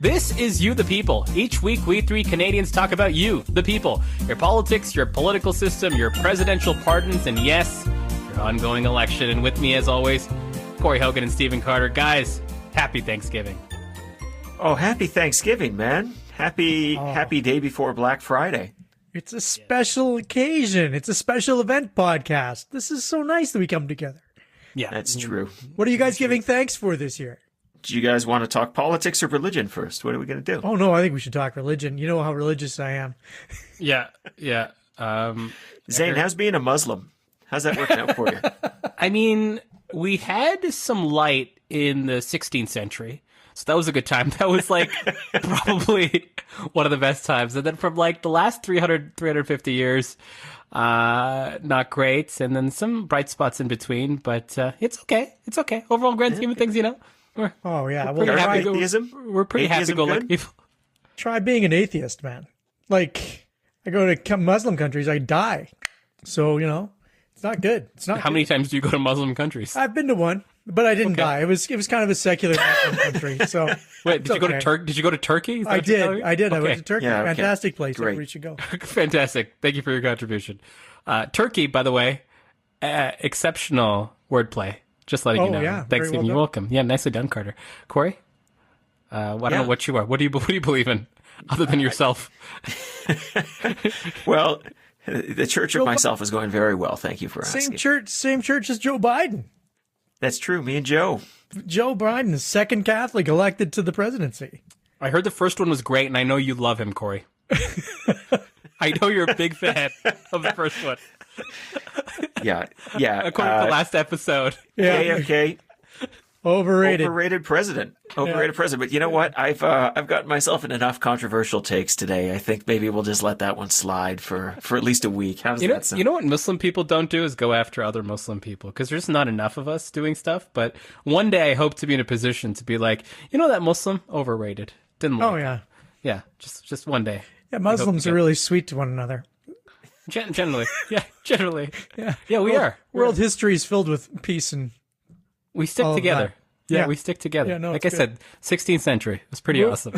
This is You the People. Each week, we three Canadians talk about you, the people. Your politics, your political system, your presidential pardons, and yes, your ongoing election. And with me, as always, Corey Hogan and Stephen Carter. Guys, happy Thanksgiving. Oh, happy Thanksgiving, man. Happy day before Black Friday. It's a special occasion. It's a special event podcast. This is so nice that we come together. Yeah, that's true. What are you guys giving thanks for this year? Do you guys want to talk politics or religion first? What are we going to do? Oh, no, I think we should talk religion. You know how religious I am. Yeah. Zain, how's being a Muslim? How's that working out for you? I mean, we had some light in the 16th century, so that was a good time. That was like probably one of the best times. And then from like the last 350 years, not great. And then some bright spots in between, but it's okay. It's okay. Overall, grand scheme of things, you know. We're pretty happy to go like people. Try being an atheist, man. Like, I go to Muslim countries, I die. So, you know, it's not good. It's not. How many times do you go to Muslim countries? I've been to one, but I didn't die. It was kind of a secular Muslim country. So wait, did you go to Turkey? Did you go to Turkey? I did. Okay. I went to Turkey. Yeah, okay. Fantastic place. Great. Where you should go. Fantastic. Thank you for your contribution. Turkey, by the way, exceptional wordplay. Just letting you know. Yeah, thanks, Stephen. You're welcome. Yeah, nicely done, Carter. Corey, I don't know what you are. What do you believe in, other than yourself? Well, the Church of myself is going very well. Thank you for asking. Same church as Joe Biden. That's true. Me and Joe. Joe Biden, the second Catholic elected to the presidency. I heard the first one was great, and I know you love him, Corey. I know you're a big fan of the first one. Yeah. According to the last episode. Yeah. Okay. Overrated president. President. But you know what? I've gotten myself in enough controversial takes today. I think maybe we'll just let that one slide for at least a week. How does that sound? You know what Muslim people don't do is go after other Muslim people, because there's not enough of us doing stuff. But one day I hope to be in a position to be like, you know, that Muslim overrated. Didn't like. Oh yeah. Yeah. Just one day. Yeah, Muslims are really sweet to one another. Generally. Yeah, we are. World history is filled with peace and we stick together. Yeah, we stick together. Yeah, no, like I said, 16th century. It was pretty awesome.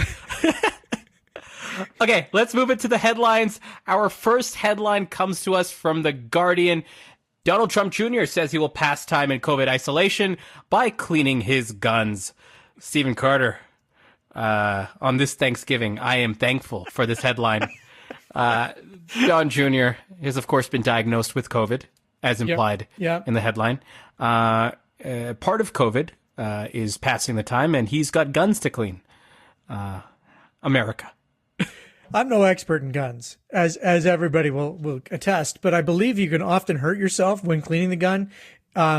Okay, let's move into the headlines. Our first headline comes to us from The Guardian. Donald Trump Jr. says he will pass time in COVID isolation by cleaning his guns. Stephen Carter, on this Thanksgiving, I am thankful for this headline. Don Jr. has, of course, been diagnosed with COVID, as implied in the headline. Part of COVID is passing the time, and he's got guns to clean. America. I'm no expert in guns, as everybody will attest, but I believe you can often hurt yourself when cleaning the gun.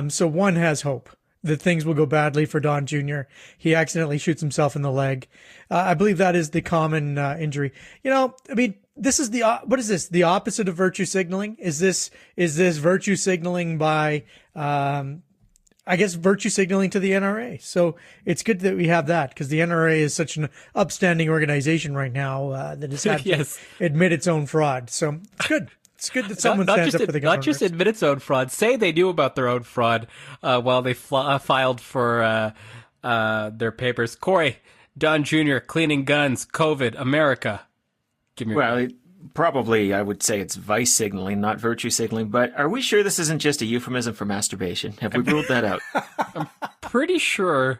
So one has hope that things will go badly for Don Jr. He accidentally shoots himself in the leg. I believe that is the common injury. You know, I mean, this is what is this? The opposite of virtue signaling? Is this virtue signaling by, I guess, virtue signaling to the NRA? So it's good that we have that, because the NRA is such an upstanding organization right now that has had to admit its own fraud. So it's good. It's good that someone stands up for the government. Not just admit its own fraud. Say they knew about their own fraud while they filed for their papers. Corey, Don Jr., cleaning guns, COVID, America. Give me probably I would say it's vice signaling, not virtue signaling. But are we sure this isn't just a euphemism for masturbation? Have we ruled that out? I'm pretty sure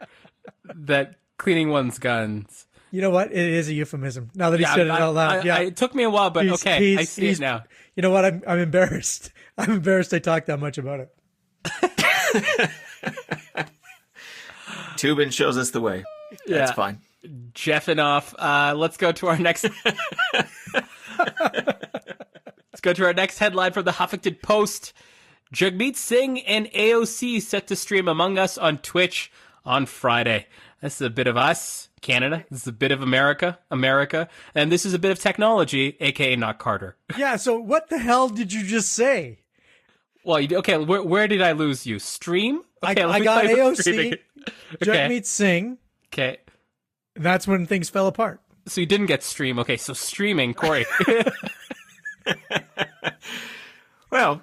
that cleaning one's guns. You know what? It is a euphemism. Now that he said it out loud. It took me a while, but I see it now. You know what? I'm embarrassed. I'm embarrassed I talked that much about it. Tubin shows us the way. That's fine. Jeffing off. Let's go to our next. Let's go to our next headline from the Huffington Post. Jagmeet Singh and AOC set to stream Among Us on Twitch on Friday. This is a bit of us, Canada. This is a bit of America, and this is a bit of technology, aka not Carter. Yeah. So what the hell did you just say? Well, okay. Where did I lose you? Stream. Okay, I got AOC, Jagmeet Singh. Okay. That's when things fell apart. So you didn't get stream. Okay, so streaming, Corey. Well,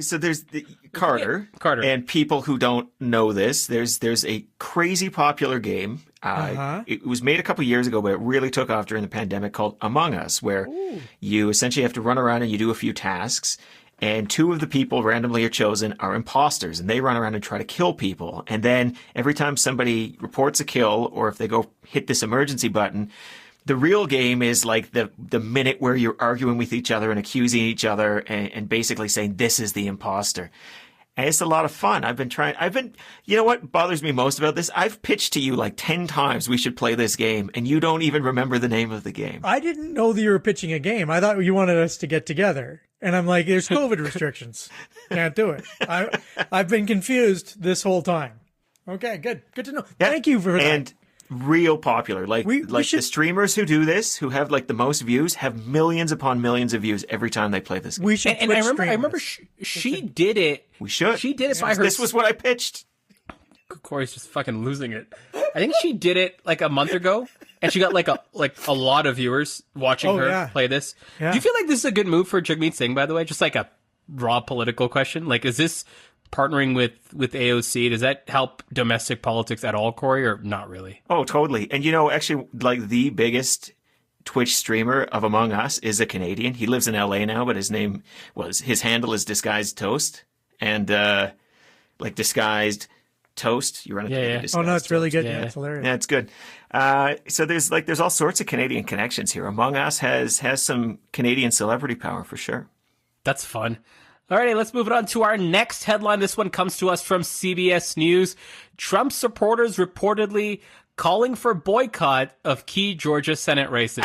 so there's the Carter, and people who don't know this. There's a crazy popular game It was made a couple years ago, but it really took off during the pandemic, called Among Us, where you essentially have to run around and you do a few tasks. And two of the people randomly are chosen are imposters, and they run around and try to kill people. And then every time somebody reports a kill, or if they go hit this emergency button, the real game is like the minute where you're arguing with each other and accusing each other and basically saying, this is the imposter. And it's a lot of fun. You know what bothers me most about this? I've pitched to you like 10 times we should play this game, and you don't even remember the name of the game. I didn't know that you were pitching a game. I thought you wanted us to get together. And I'm like, there's COVID restrictions. Can't do it. I've been confused this whole time. Okay, good. Good to know. Yeah. Thank you for that. And real popular. The streamers who do this, who have like the most views, have millions upon millions of views every time they play this game. We should. And I remember she did it. We should. She did it by herself. This was what I pitched. Corey's just fucking losing it. I think she did it like a month ago, and she got like a lot of viewers watching her play this. Yeah. Do you feel like this is a good move for Jagmeet Singh, by the way? Just like a raw political question. Like, is this partnering with AOC? Does that help domestic politics at all, Corey, or not really? Oh, totally. And actually, like the biggest Twitch streamer of Among Us is a Canadian. He lives in LA now, but his handle is Disguised Toast, and like Disguised Toast. You run it. Yeah. Oh no, it's really good. Yeah, it's hilarious. Yeah, it's good. So there's all sorts of Canadian connections here. Among Us has some Canadian celebrity power for sure. That's fun. All right, let's move it on to our next headline. This one comes to us from CBS News. Trump supporters reportedly calling for boycott of key Georgia Senate races.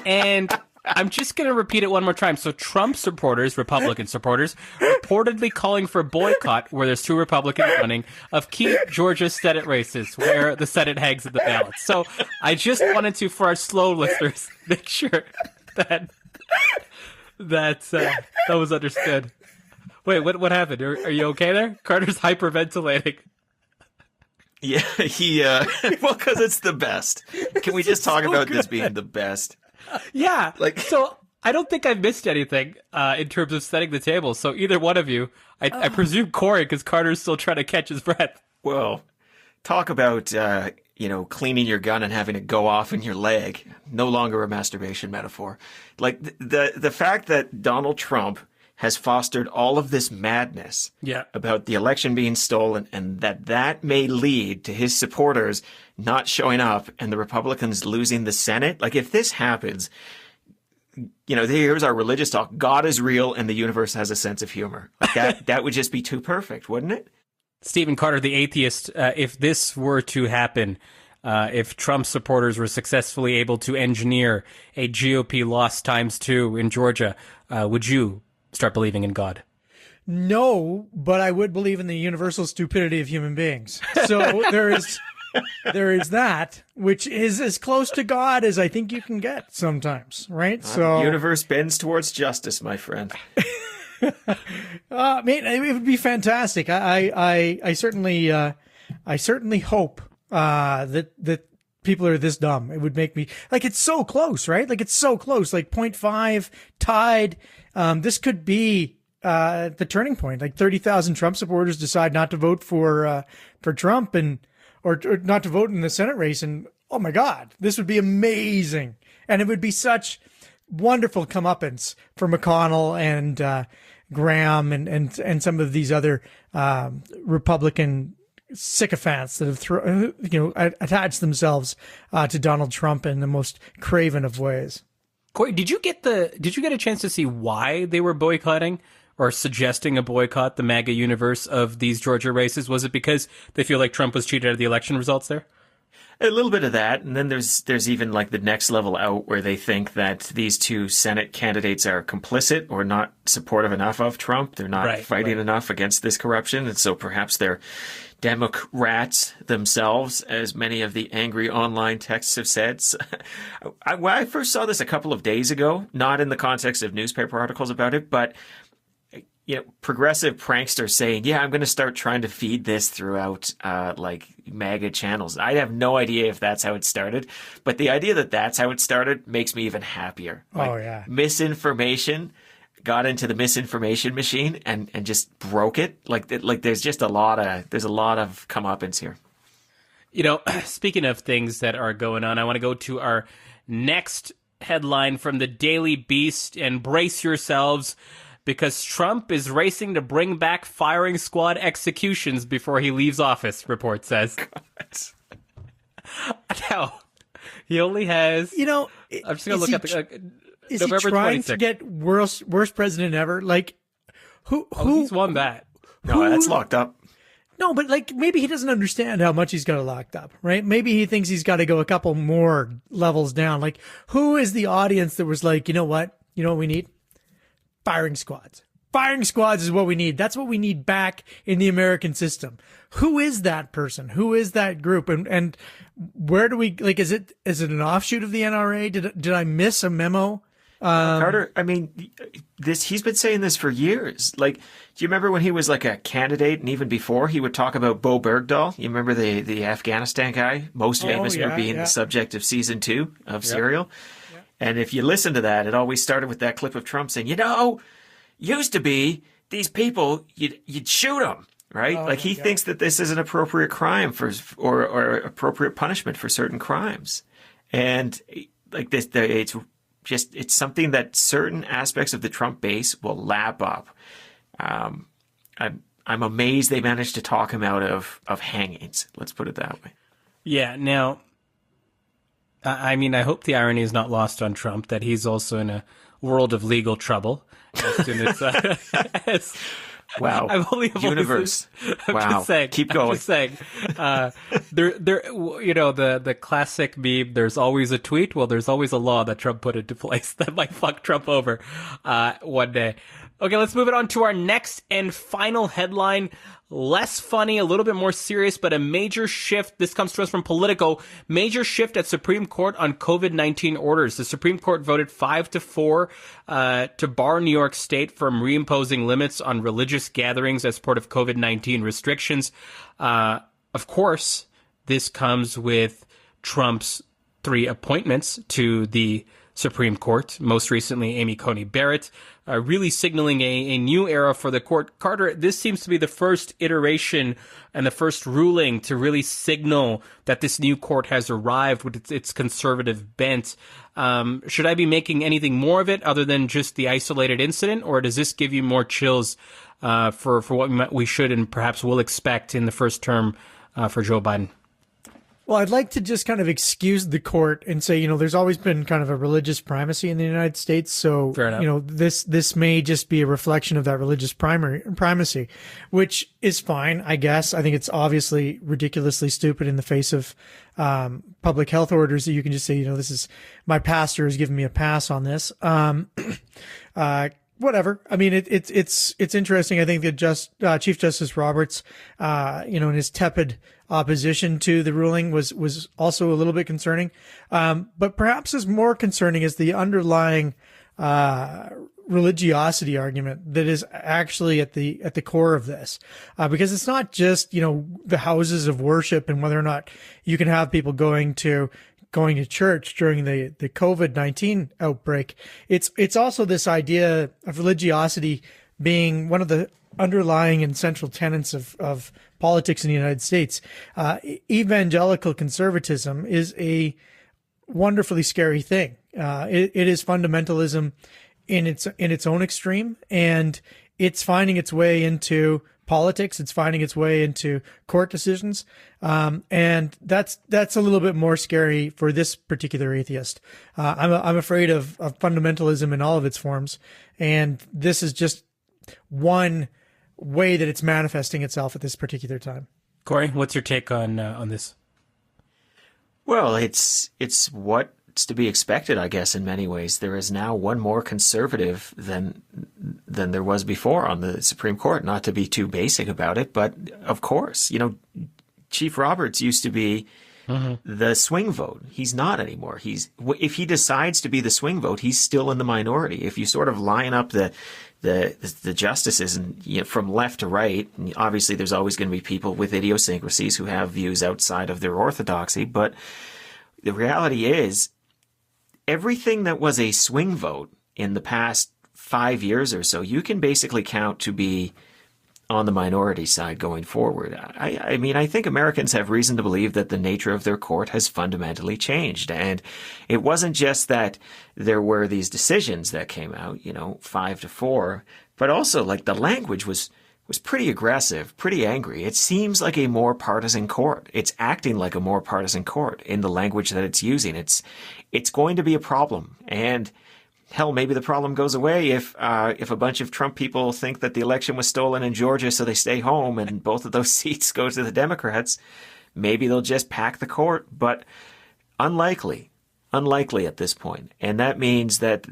And I'm just going to repeat it one more time. So Trump supporters, Republican supporters, reportedly calling for boycott, where there's two Republicans running, of key Georgia Senate races where the Senate hangs at the ballot. So I just wanted to, for our slow listeners, make sure that was understood. Wait, what happened? Are you okay there? Carter's hyperventilating. Yeah, well, because it's the best. Can we just talk about this being the best? Yeah. So I don't think I've missed anything in terms of setting the table. So either one of you, I presume Corey, because Carter's still trying to catch his breath. Well, talk about, cleaning your gun and having it go off in your leg. No longer a masturbation metaphor. Like the fact that Donald Trump has fostered all of this madness about the election being stolen, and that may lead to his supporters not showing up and the Republicans losing the Senate. Like, if this happens, here's our religious talk. God is real and the universe has a sense of humor. Like that would just be too perfect, wouldn't it? Stephen Carter, the atheist, if this were to happen, if Trump supporters were successfully able to engineer a GOP loss × 2 in Georgia, would you start believing in God? No, but I would believe in the universal stupidity of human beings. So there is that, which is as close to God as I think you can get sometimes, right? The universe bends towards justice, my friend. It would be fantastic. I certainly hope that people are this dumb. It would make me it's so close, right? Like, it's so close, like 0.5 tied. This could be the turning point. Like 30,000 Trump supporters decide not to vote for Trump or not to vote in the Senate race. And oh my God, this would be amazing. And it would be such wonderful comeuppance for McConnell and Graham and some of these other Republican sycophants that have attached themselves to Donald Trump in the most craven of ways. Corey, did you get a chance to see why they were boycotting or suggesting a boycott the MAGA universe of these Georgia races? Was it because they feel like Trump was cheated out of the election results there? A little bit of that, and then there's even like the next level out where they think that these two Senate candidates are complicit or not supportive enough of Trump. They're not fighting enough against this corruption, and so perhaps they're Democrats themselves, as many of the angry online texts have said. When I first saw this a couple of days ago, not in the context of newspaper articles about it, but progressive pranksters saying, I'm going to start trying to feed this throughout MAGA channels. I have no idea if that's how it started, but the idea that that's how it started makes me even happier. Misinformation got into the misinformation machine and just broke it. There's a lot of comeuppance here. Speaking of things that are going on, I want to go to our next headline from the Daily Beast, and brace yourselves because Trump is racing to bring back firing squad executions before he leaves office, report says. Now, he only has... I'm just going to look at the... Is November he trying 26th. to get worst president ever? Like, who he's won that. No, that's locked up. No, but like maybe he doesn't understand how much he's got it locked up, right? Maybe he thinks he's got to go a couple more levels down. Like, who is the audience that was like, you know what we need? Firing squads. Firing squads is what we need. That's what we need back in the American system. Who is that person? Who is that group? And where do we, like, is it an offshoot of the NRA? Did I miss a memo? Carter, I mean, he's been saying this for years. Like, do you remember when he was like a candidate, and even before he would talk about Bo Bergdahl? You remember the Afghanistan guy, most famous for being the subject of season 2 of Serial? Yep. And if you listen to that, it always started with that clip of Trump saying, used to be these people, you'd shoot them, right? He thinks that this is an appropriate crime or appropriate punishment for certain crimes. And like this, it's something that certain aspects of the Trump base will lap up. I'm amazed they managed to talk him out of hangings. Let's put it that way. Yeah. Now, I mean, I hope the irony is not lost on Trump that he's also in a world of legal trouble as soon as. Wow. I've only universe. I'm wow. Just saying, Keep going. I'm just saying. The classic meme, there's always a tweet. Well, there's always a law that Trump put into place that might fuck Trump over one day. Okay, let's move it on to our next and final headline. Less funny, a little bit more serious, but a major shift. This comes to us from Politico. Major shift at Supreme Court on COVID-19 orders. The Supreme Court voted 5-4 to bar New York State from reimposing limits on religious gatherings as part of COVID-19 restrictions. Of course, this comes with Trump's 3 appointments to the Supreme Court, most recently Amy Coney Barrett, really signaling a new era for the court. Carter, this seems to be the first iteration and the first ruling to really signal that this new court has arrived with its conservative bent. Should I be making anything more of it other than just the isolated incident, or does this give you more chills for what we should and perhaps will expect in the first term for Joe Biden? Well, I'd like to just kind of excuse the court and say, there's always been kind of a religious primacy in the United States. So, this may just be a reflection of that religious primacy, which is fine, I guess. I think it's obviously ridiculously stupid in the face of public health orders that you can just say, this is my pastor has given me a pass on this. Whatever. I mean, it's interesting. I think that Chief Justice Roberts, in his tepid opposition to the ruling was also a little bit concerning. But perhaps as more concerning is the underlying, religiosity argument that is actually at the core of this. Because it's not just, the houses of worship and whether or not you can have people going to church during the COVID-19 outbreak. It's also this idea of religiosity being one of the underlying and central tenets of politics in the United States. Evangelical conservatism is a wonderfully scary thing. It is fundamentalism in its own extreme, and it's finding its way into politics. It's finding its way into court decisions. And that's a little bit more scary for this particular atheist. I'm afraid of fundamentalism in all of its forms. And this is just one way that it's manifesting itself at this particular time. Corey, what's your take on this? Well, it's what's to be expected, I guess, in many ways. There is now one more conservative than there was before on the Supreme Court. Not to be too basic about it, but of course, Chief Roberts used to be the swing vote. He's not anymore. If he decides to be the swing vote, he's still in the minority. If you sort of line up the justices and from left to right, and obviously there's always going to be people with idiosyncrasies who have views outside of their orthodoxy, but the reality is everything that was a swing vote in the past 5 years or so, you can basically count to be on the minority side going forward. I mean, I think Americans have reason to believe that the nature of their court has fundamentally changed. And it wasn't just that there were these decisions that came out, 5-4, but also like the language was pretty aggressive, pretty angry. It seems like a more partisan court. It's acting like a more partisan court in the language that it's using. It's going to be a problem. And hell, maybe the problem goes away if a bunch of Trump people think that the election was stolen in Georgia, so they stay home and both of those seats go to the Democrats. Maybe they'll just pack the court, but unlikely at this point. And that means that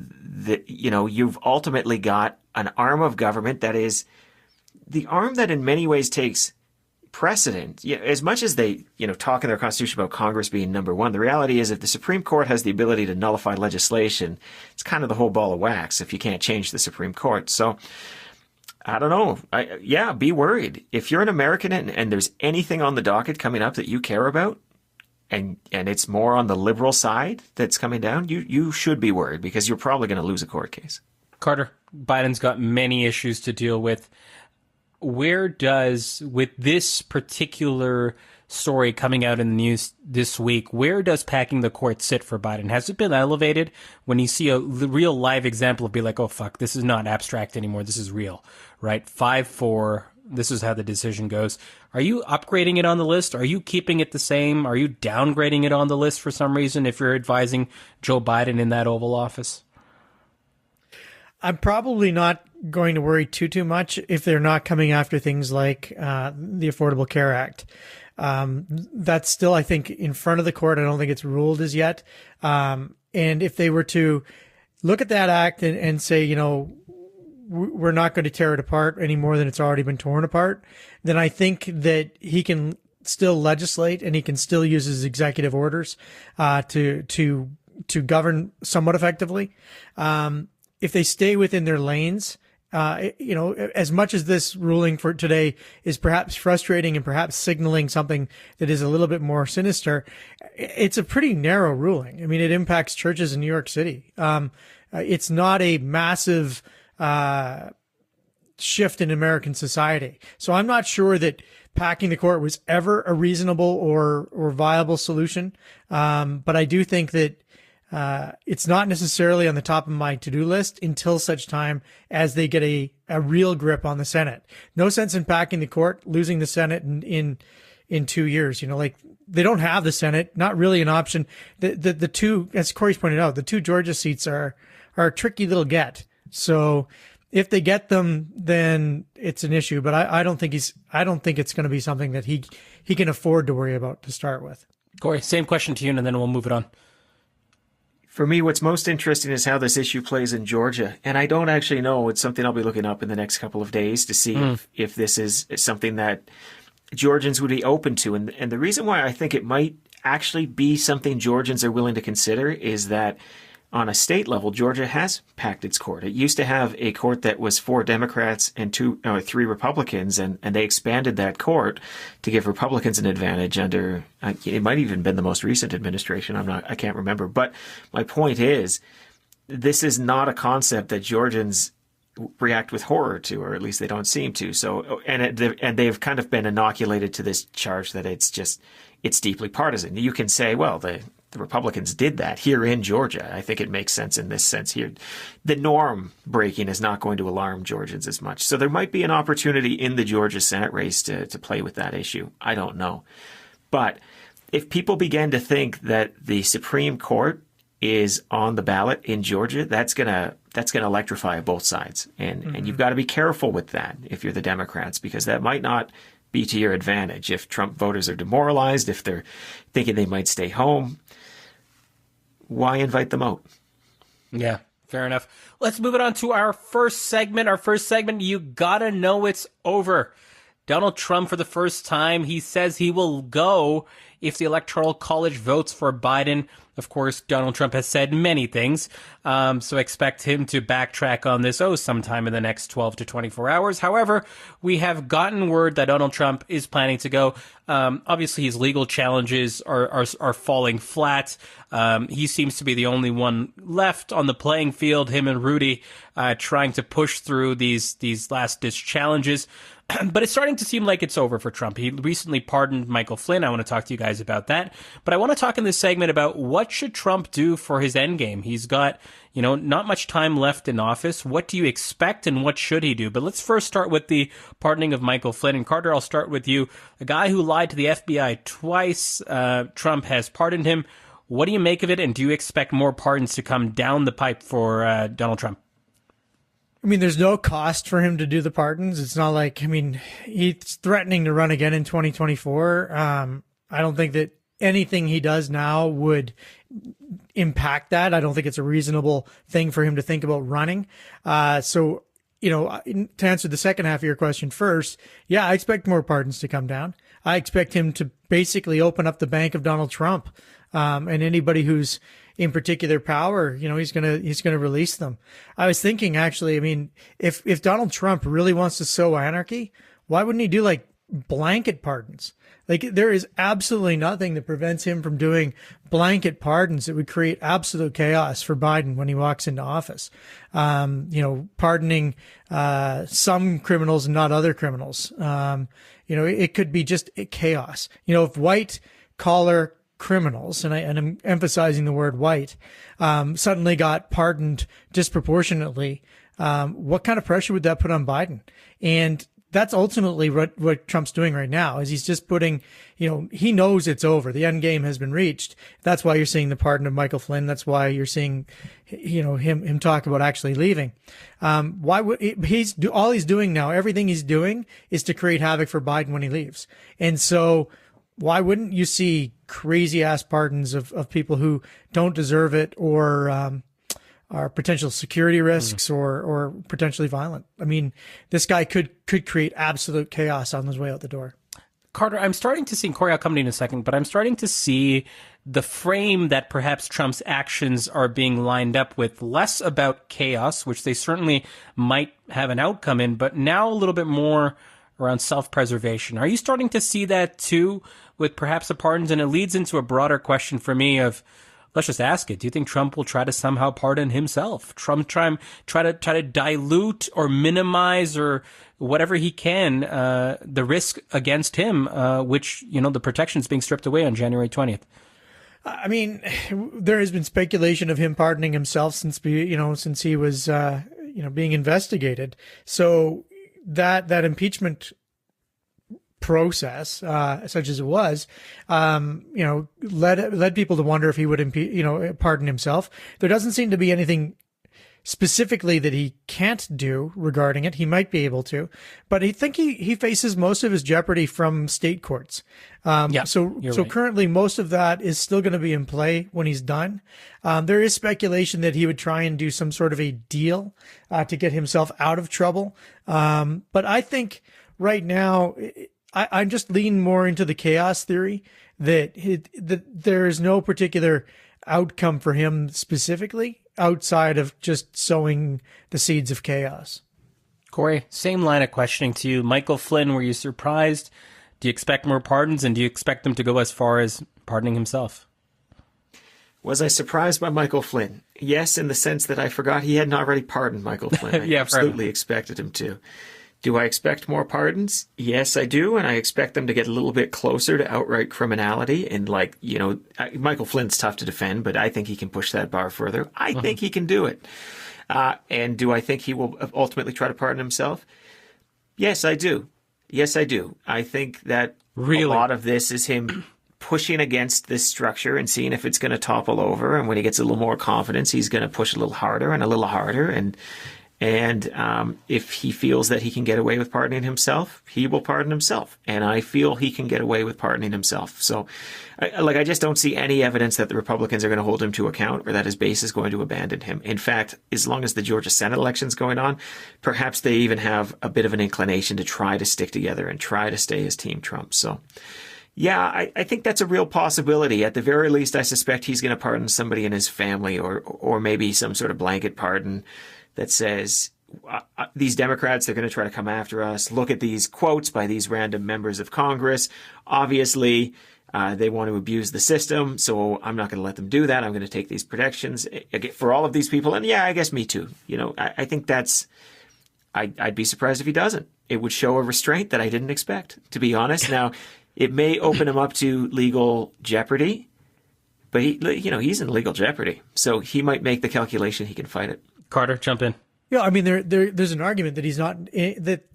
you've ultimately got an arm of government that is the arm that in many ways takes precedent. As much as they, talk in their constitution about Congress being number one, the reality is if the Supreme Court has the ability to nullify legislation, it's kind of the whole ball of wax if you can't change the Supreme Court. So I don't know. Be worried. If you're an American and there's anything on the docket coming up that you care about, and it's more on the liberal side that's coming down, you should be worried because you're probably going to lose a court case. Carter, Biden's got many issues to deal with. With this particular story coming out in the news this week, where does packing the court sit for Biden? Has it been elevated when you see a real live example of be like, oh, fuck, this is not abstract anymore. This is real, right? 5-4. This is how the decision goes. Are you upgrading it on the list? Are you keeping it the same? Are you downgrading it on the list for some reason if you're advising Joe Biden in that Oval Office? I'm probably not going to worry too much if they're not coming after things like the Affordable Care Act. That's still, I think, in front of the court. I don't think it's ruled as yet. And if they were to look at that act and say, we're not going to tear it apart any more than it's already been torn apart, then I think that he can still legislate and he can still use his executive orders to govern somewhat effectively. If they stay within their lanes, as much as this ruling for today is perhaps frustrating and perhaps signaling something that is a little bit more sinister, it's a pretty narrow ruling. I mean, it impacts churches in New York City. It's not a massive shift in American society. So I'm not sure that packing the court was ever a reasonable or viable solution. But I do think that it's not necessarily on the top of my to-do list until such time as they get a real grip on the Senate. No sense in packing the court, losing the Senate in 2 years. They don't have the Senate, not really an option. The two, as Corey's pointed out, the two Georgia seats are a tricky little get. So if they get them, then it's an issue. But I don't think it's going to be something that he can afford to worry about to start with. Corey, same question to you, and then we'll move it on. For me, what's most interesting is how this issue plays in Georgia. And I don't actually know. It's something I'll be looking up in the next couple of days to see if this is something that Georgians would be open to. And the reason why I think it might actually be something Georgians are willing to consider is that on a state level, Georgia has packed its court. It used to have a court that was 4 Democrats and 3 Republicans, and they expanded that court to give Republicans an advantage under, it might even been the most recent administration. I can't remember. But my point is, this is not a concept that Georgians react with horror to, or at least they don't seem to. So, and they've kind of been inoculated to this charge that it's deeply partisan. You can say, well, the Republicans did that here in Georgia. I think it makes sense in this sense here. The norm breaking is not going to alarm Georgians as much. So there might be an opportunity in the Georgia Senate race to play with that issue. I don't know. But if people begin to think that the Supreme Court is on the ballot in Georgia, that's gonna electrify both sides. And you've got to be careful with that if you're the Democrats, because that might not be to your advantage. If Trump voters are demoralized, if they're thinking they might stay home, why invite them out? Yeah, fair enough. Let's move it on to our first segment. You gotta know it's over. Donald Trump, for the first time, he says he will go if the Electoral College votes for Biden. Of course, Donald Trump has said many things, so expect him to backtrack on this sometime in the next 12 to 24 hours. However, we have gotten word that Donald Trump is planning to go. Obviously, his legal challenges are falling flat. He seems to be the only one left on the playing field, him and Rudy, trying to push through these last-ditch challenges. But it's starting to seem like it's over for Trump. He recently pardoned Michael Flynn. I want to talk to you guys about that. But I want to talk in this segment about what should Trump do for his endgame. He's got, not much time left in office. What do you expect and what should he do? But let's first start with the pardoning of Michael Flynn. And Carter, I'll start with you. A guy who lied to the FBI twice. Trump has pardoned him. What do you make of it? And do you expect more pardons to come down the pipe for Donald Trump? I mean, there's no cost for him to do the pardons. It's not like, he's threatening to run again in 2024. I don't think that anything he does now would impact that. I don't think it's a reasonable thing for him to think about running. So, to answer the second half of your question first, yeah, I expect more pardons to come down. I expect him to basically open up the bank of Donald Trump, and anybody who's in particular power, he's gonna release them. I was thinking, actually, if Donald Trump really wants to sow anarchy, why wouldn't he do like blanket pardons? Like, there is absolutely nothing that prevents him from doing blanket pardons that would create absolute chaos for Biden when he walks into office. Pardoning some criminals and not other criminals. It could be just chaos. If white collar criminals, and I'm emphasizing the word white, suddenly got pardoned disproportionately, what kind of pressure would that put on Biden? And that's ultimately what Trump's doing right now, is he's just putting, he knows it's over. The end game has been reached. That's why you're seeing the pardon of Michael Flynn. That's why you're seeing, him talk about actually leaving. Why would all he's doing now, everything he's doing is to create havoc for Biden when he leaves. And so why wouldn't you see crazy ass pardons of people who don't deserve it, or are potential security risks, or potentially violent? This guy could create absolute chaos on his way out the door. Carter, I'm starting to see, Corey, I'll come to you in a second, but I'm starting to see the frame that perhaps Trump's actions are being lined up with, less about chaos, which they certainly might have an outcome in, but now a little bit more around self-preservation. Are you starting to see that too with perhaps the pardons? And it leads into a broader question for me of, let's just ask it. Do you think Trump will try to somehow pardon himself? Trump try to dilute or minimize or whatever he can the risk against him, which the protection's being stripped away on January 20th. There has been speculation of him pardoning himself since he was being investigated. So that impeachment process, such as it was, led people to wonder if he would pardon himself. There doesn't seem to be anything specifically that he can't do regarding it. He might be able to, but I think he faces most of his jeopardy from state courts. So right. Currently most of that is still going to be in play when he's done. There is speculation that he would try and do some sort of a deal to get himself out of trouble. But I think right now, I'm just leaning more into the chaos theory that there is no particular outcome for him specifically outside of just sowing the seeds of chaos. Corey, same line of questioning to you. Michael Flynn, were you surprised? Do you expect more pardons, and do you expect them to go as far as pardoning himself? Was I surprised by Michael Flynn? Yes, in the sense that I forgot he hadn't already pardoned Michael Flynn. I absolutely expected him to. Do I expect more pardons? Yes, I do, and I expect them to get a little bit closer to outright criminality. And Michael Flynn's tough to defend, but I think he can push that bar further. I think he can do it. And do I think he will ultimately try to pardon himself? Yes, I do. Yes, I do. I think that a lot of this is him pushing against this structure and seeing if it's going to topple over. And when he gets a little more confidence, he's going to push a little harder and a little harder. And if he feels that he can get away with pardoning himself, he will pardon himself. And I feel he can get away with pardoning himself. So, I just don't see any evidence that the Republicans are going to hold him to account or that his base is going to abandon him. In fact, as long as the Georgia Senate election's going on, perhaps they even have a bit of an inclination to try to stick together and try to stay as Team Trump. So, Yeah, I think that's a real possibility. At the very least, I suspect he's going to pardon somebody in his family, or maybe some sort of blanket pardon that says, these Democrats, they're going to try to come after us. Look at these quotes by these random members of Congress. Obviously, they want to abuse the system, so I'm not going to let them do that. I'm going to take these protections for all of these people. And yeah, I guess me too. I think I'd be surprised if he doesn't. It would show a restraint that I didn't expect, to be honest. Now, it may open him up to legal jeopardy, but he's in legal jeopardy. So he might make the calculation he can fight it. Carter, jump in. Yeah, I mean, there's an argument that he's not, that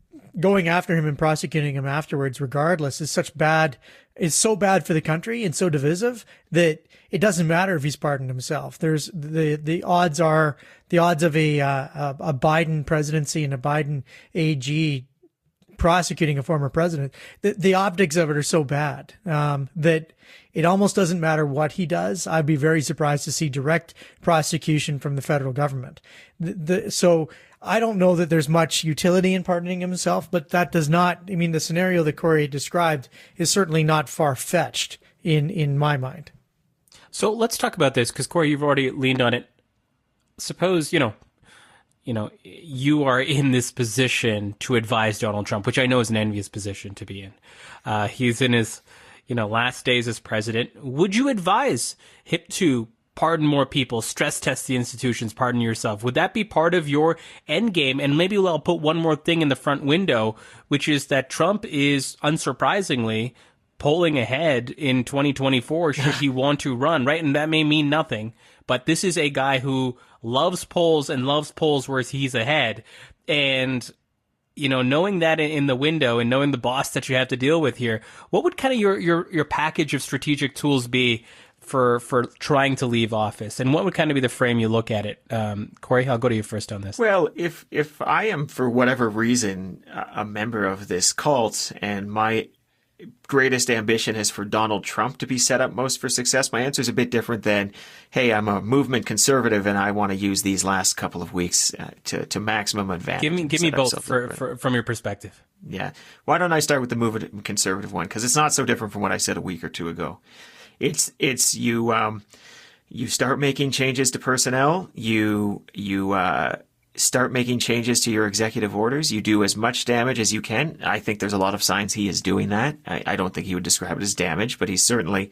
going after him and prosecuting him afterwards, regardless, is so bad for the country and so divisive that it doesn't matter if he's pardoned himself. There's the odds of a Biden presidency and a Biden AG prosecuting a former president. The optics of it are so bad that it almost doesn't matter what he does. I'd be very surprised to see direct prosecution from the federal government. So I don't know that there's much utility in pardoning himself, but that does not, I mean, the scenario that Corey described is certainly not far-fetched in my mind. So let's talk about this, because Corey, you've already leaned on it. Suppose, you are in this position to advise Donald Trump, which I know is an envious position to be in. He's in his, last days as president. Would you advise him to pardon more people, stress test the institutions, pardon yourself? Would that be part of your end game? And maybe I'll put one more thing in the front window, which is that Trump is, unsurprisingly, polling ahead in 2024 should he want to run, right? And that may mean nothing, but this is a guy who loves polls and loves polls where he's ahead. And, knowing that in the window and knowing the boss that you have to deal with here, what would kind of your package of strategic tools be for trying to leave office? And what would kind of be the frame you look at it? Corey, I'll go to you first on this. Well, if I am, for whatever reason, a member of this cult and my greatest ambition is for Donald Trump to be set up most for success, my answer is a bit different than, hey, I'm a movement conservative and I want to use these last couple of weeks to maximum advantage. Give me both from your perspective. Yeah. Why don't I start with the movement conservative one? Because it's not so different from what I said a week or two ago. It's you start making changes to personnel. You start making changes to your executive orders. You do as much damage as you can. I think there's a lot of signs he is doing that. I don't think he would describe it as damage, but he's certainly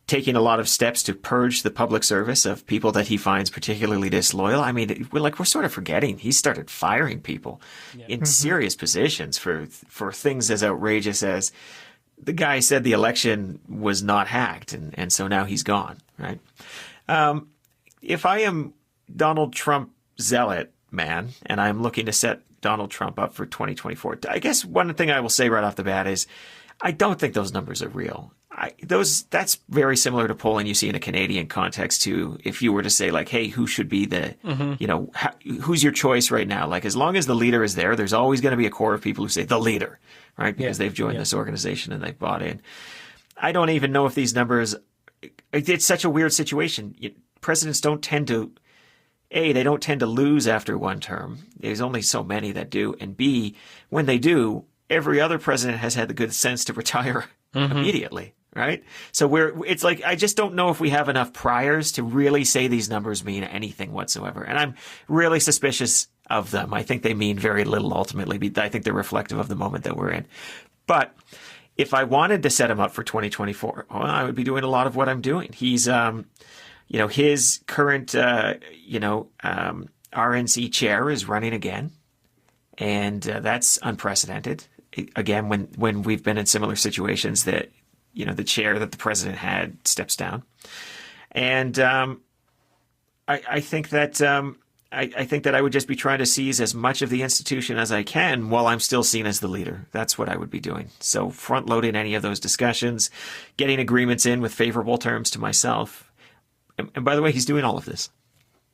taking a lot of steps to purge the public service of people that he finds particularly disloyal. I mean, we're sort of forgetting he started firing people in serious positions for things as outrageous as the guy said the election was not hacked, and so now he's gone, right? If I am Donald Trump zealot, man, and I'm looking to set Donald Trump up for 2024. I guess one thing I will say right off the bat is I don't think those numbers are real. That's very similar to polling you see in a Canadian context too. If you were to say like, hey, who should be the, who's your choice right now? Like, as long as the leader is there, there's always going to be a core of people who say the leader, right? Because they've joined this organization and they've bought in. I don't even know if these numbers, it's such a weird situation. Presidents don't tend to, A, they don't tend to lose after one term. There's only so many that do. And B, when they do, every other president has had the good sense to retire immediately, right? So it's like, I just don't know if we have enough priors to really say these numbers mean anything whatsoever. And I'm really suspicious of them. I think they mean very little ultimately. I think they're reflective of the moment that we're in. But if I wanted to set him up for 2024, well, I would be doing a lot of what I'm doing. He's, his current, RNC chair is running again, and that's unprecedented. Again, when we've been in similar situations that, the chair that the president had steps down. And I think that I think that I would just be trying to seize as much of the institution as I can while I'm still seen as the leader. That's what I would be doing. So front-loading any of those discussions, getting agreements in with favorable terms to myself. And by the way, he's doing all of this.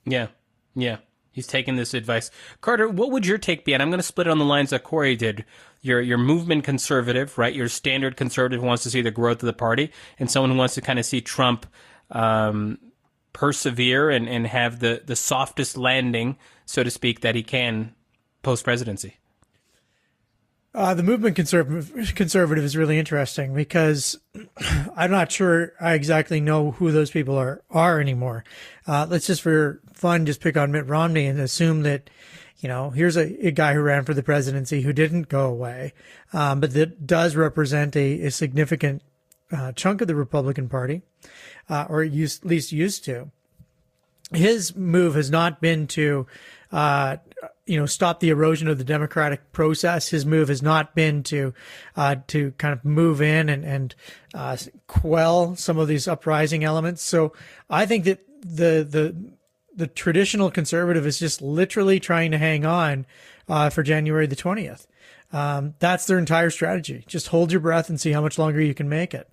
Yeah. He's taking this advice. Carter, what would your take be? And I'm going to split it on the lines that Corey did. Your movement conservative, right? Your standard conservative who wants to see the growth of the party, and someone who wants to kind of see Trump persevere and have the softest landing, so to speak, that he can post-presidency. The movement conservative is really interesting because I'm not sure I exactly know who those people are anymore. Let's just for fun just pick on Mitt Romney and assume that, here's a guy who ran for the presidency who didn't go away, but that does represent a significant chunk of the Republican Party, or at least used to. His move has not been to stop the erosion of the democratic process. His move has not been to kind of move in and quell some of these uprising elements. So I think that the traditional conservative is just literally trying to hang on for January the 20th. That's their entire strategy. Just hold your breath and see how much longer you can make it.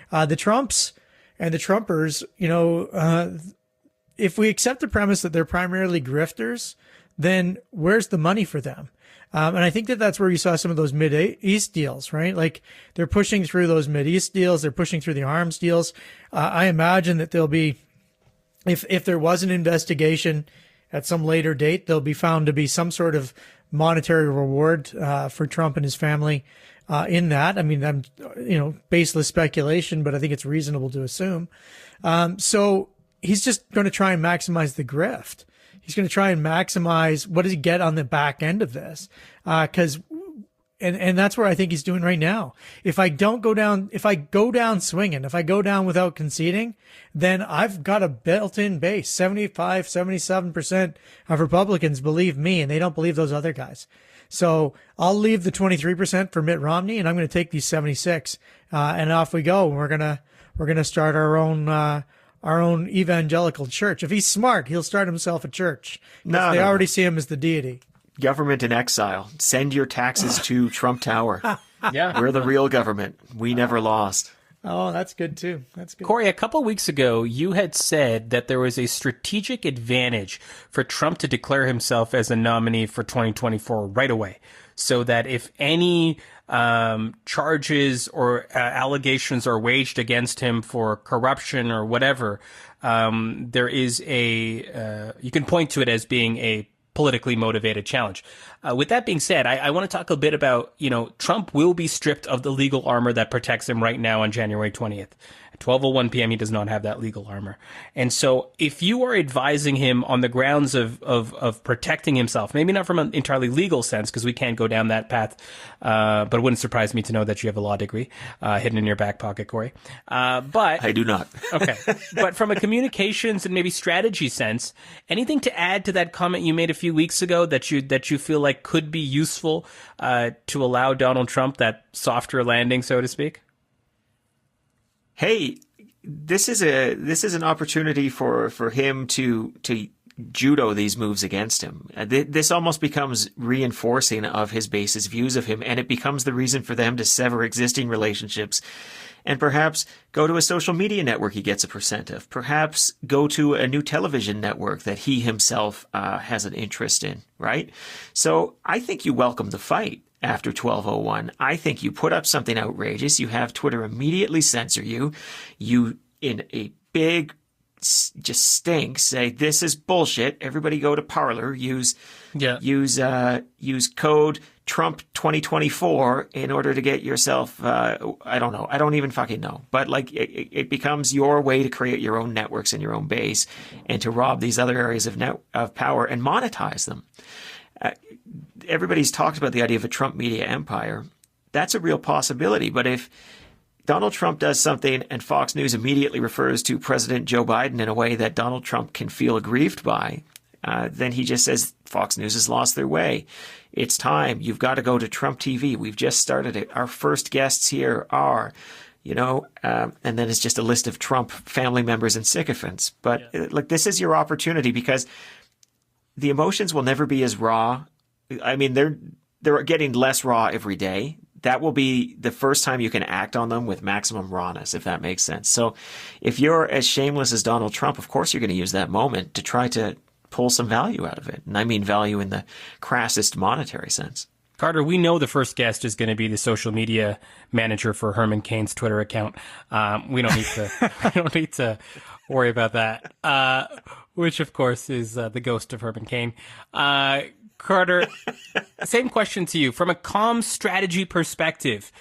The Trumps and the Trumpers, if we accept the premise that they're primarily grifters, then where's the money for them? And I think that that's where you saw some of those Mid-East deals, right? Like they're pushing through those Mid-East deals. They're pushing through the arms deals. I imagine that there'll be, if there was an investigation at some later date, there'll be found to be some sort of monetary reward for Trump and his family in that. I mean, I'm, baseless speculation, but I think it's reasonable to assume. So he's just going to try and maximize the grift. He's going to try and maximize what does he get on the back end of this? And that's where I think he's doing right now. If I go down swinging, if I go down without conceding, then I've got a built-in base. 75, 77% of Republicans believe me and they don't believe those other guys. So I'll leave the 23% for Mitt Romney and I'm going to take these 76, and off we go. We're going to start our own evangelical church. If he's smart, he'll start himself a church. They already see him as the deity. Government in exile. Send your taxes to Trump Tower. Yeah. We're the real government. We never lost. Oh, that's good too. That's good. Corey, a couple of weeks ago, you had said that there was a strategic advantage for Trump to declare himself as a nominee for 2024 right away, so that if any charges or allegations are waged against him for corruption or whatever, there is you can point to it as being a politically motivated challenge. With that being said, I want to talk a bit about, Trump will be stripped of the legal armor that protects him right now on January 20th. At 12:01 p.m., he does not have that legal armor. And so if you are advising him on the grounds of protecting himself, maybe not from an entirely legal sense, because we can't go down that path, but it wouldn't surprise me to know that you have a law degree hidden in your back pocket, Corey. But I do not. Okay. But from a communications and maybe strategy sense, anything to add to that comment you made a few weeks ago that you feel like could be useful to allow Donald Trump that softer landing, so to speak? Hey, this is an opportunity for him to judo these moves against him. This almost becomes reinforcing of his base's views of him, and it becomes the reason for them to sever existing relationships and perhaps go to a social media network he gets a percent of, perhaps go to a new television network that he himself has an interest in, right? So I think you welcome the fight. After 12:01, I think you put up something outrageous. You have Twitter immediately censor you. You, in a big, just stink, say this is bullshit. Everybody go to Parler. Use code Trump 2024 in order to get yourself. I don't know. I don't even fucking know. But it becomes your way to create your own networks and your own base, and to rob these other areas of power and monetize them. Everybody's talked about the idea of a Trump media empire. That's a real possibility. But if Donald Trump does something and Fox News immediately refers to President Joe Biden in a way that Donald Trump can feel aggrieved by, then he just says Fox News has lost their way. It's time. You've got to go to Trump TV. We've just started it. Our first guests here are, and then it's just a list of Trump family members and sycophants. But this is your opportunity, because the emotions will never be as raw. I mean, they're getting less raw every day. That will be the first time you can act on them with maximum rawness, if that makes sense. So if you're as shameless as Donald Trump, of course you're going to use that moment to try to pull some value out of it. And I mean value in the crassest monetary sense. Carter, we know the first guest is going to be the social media manager for Herman Cain's Twitter account. We don't need to worry about that. Which of course is the ghost of Herman Cain. Carter, same question to you. From a comm strategy perspective,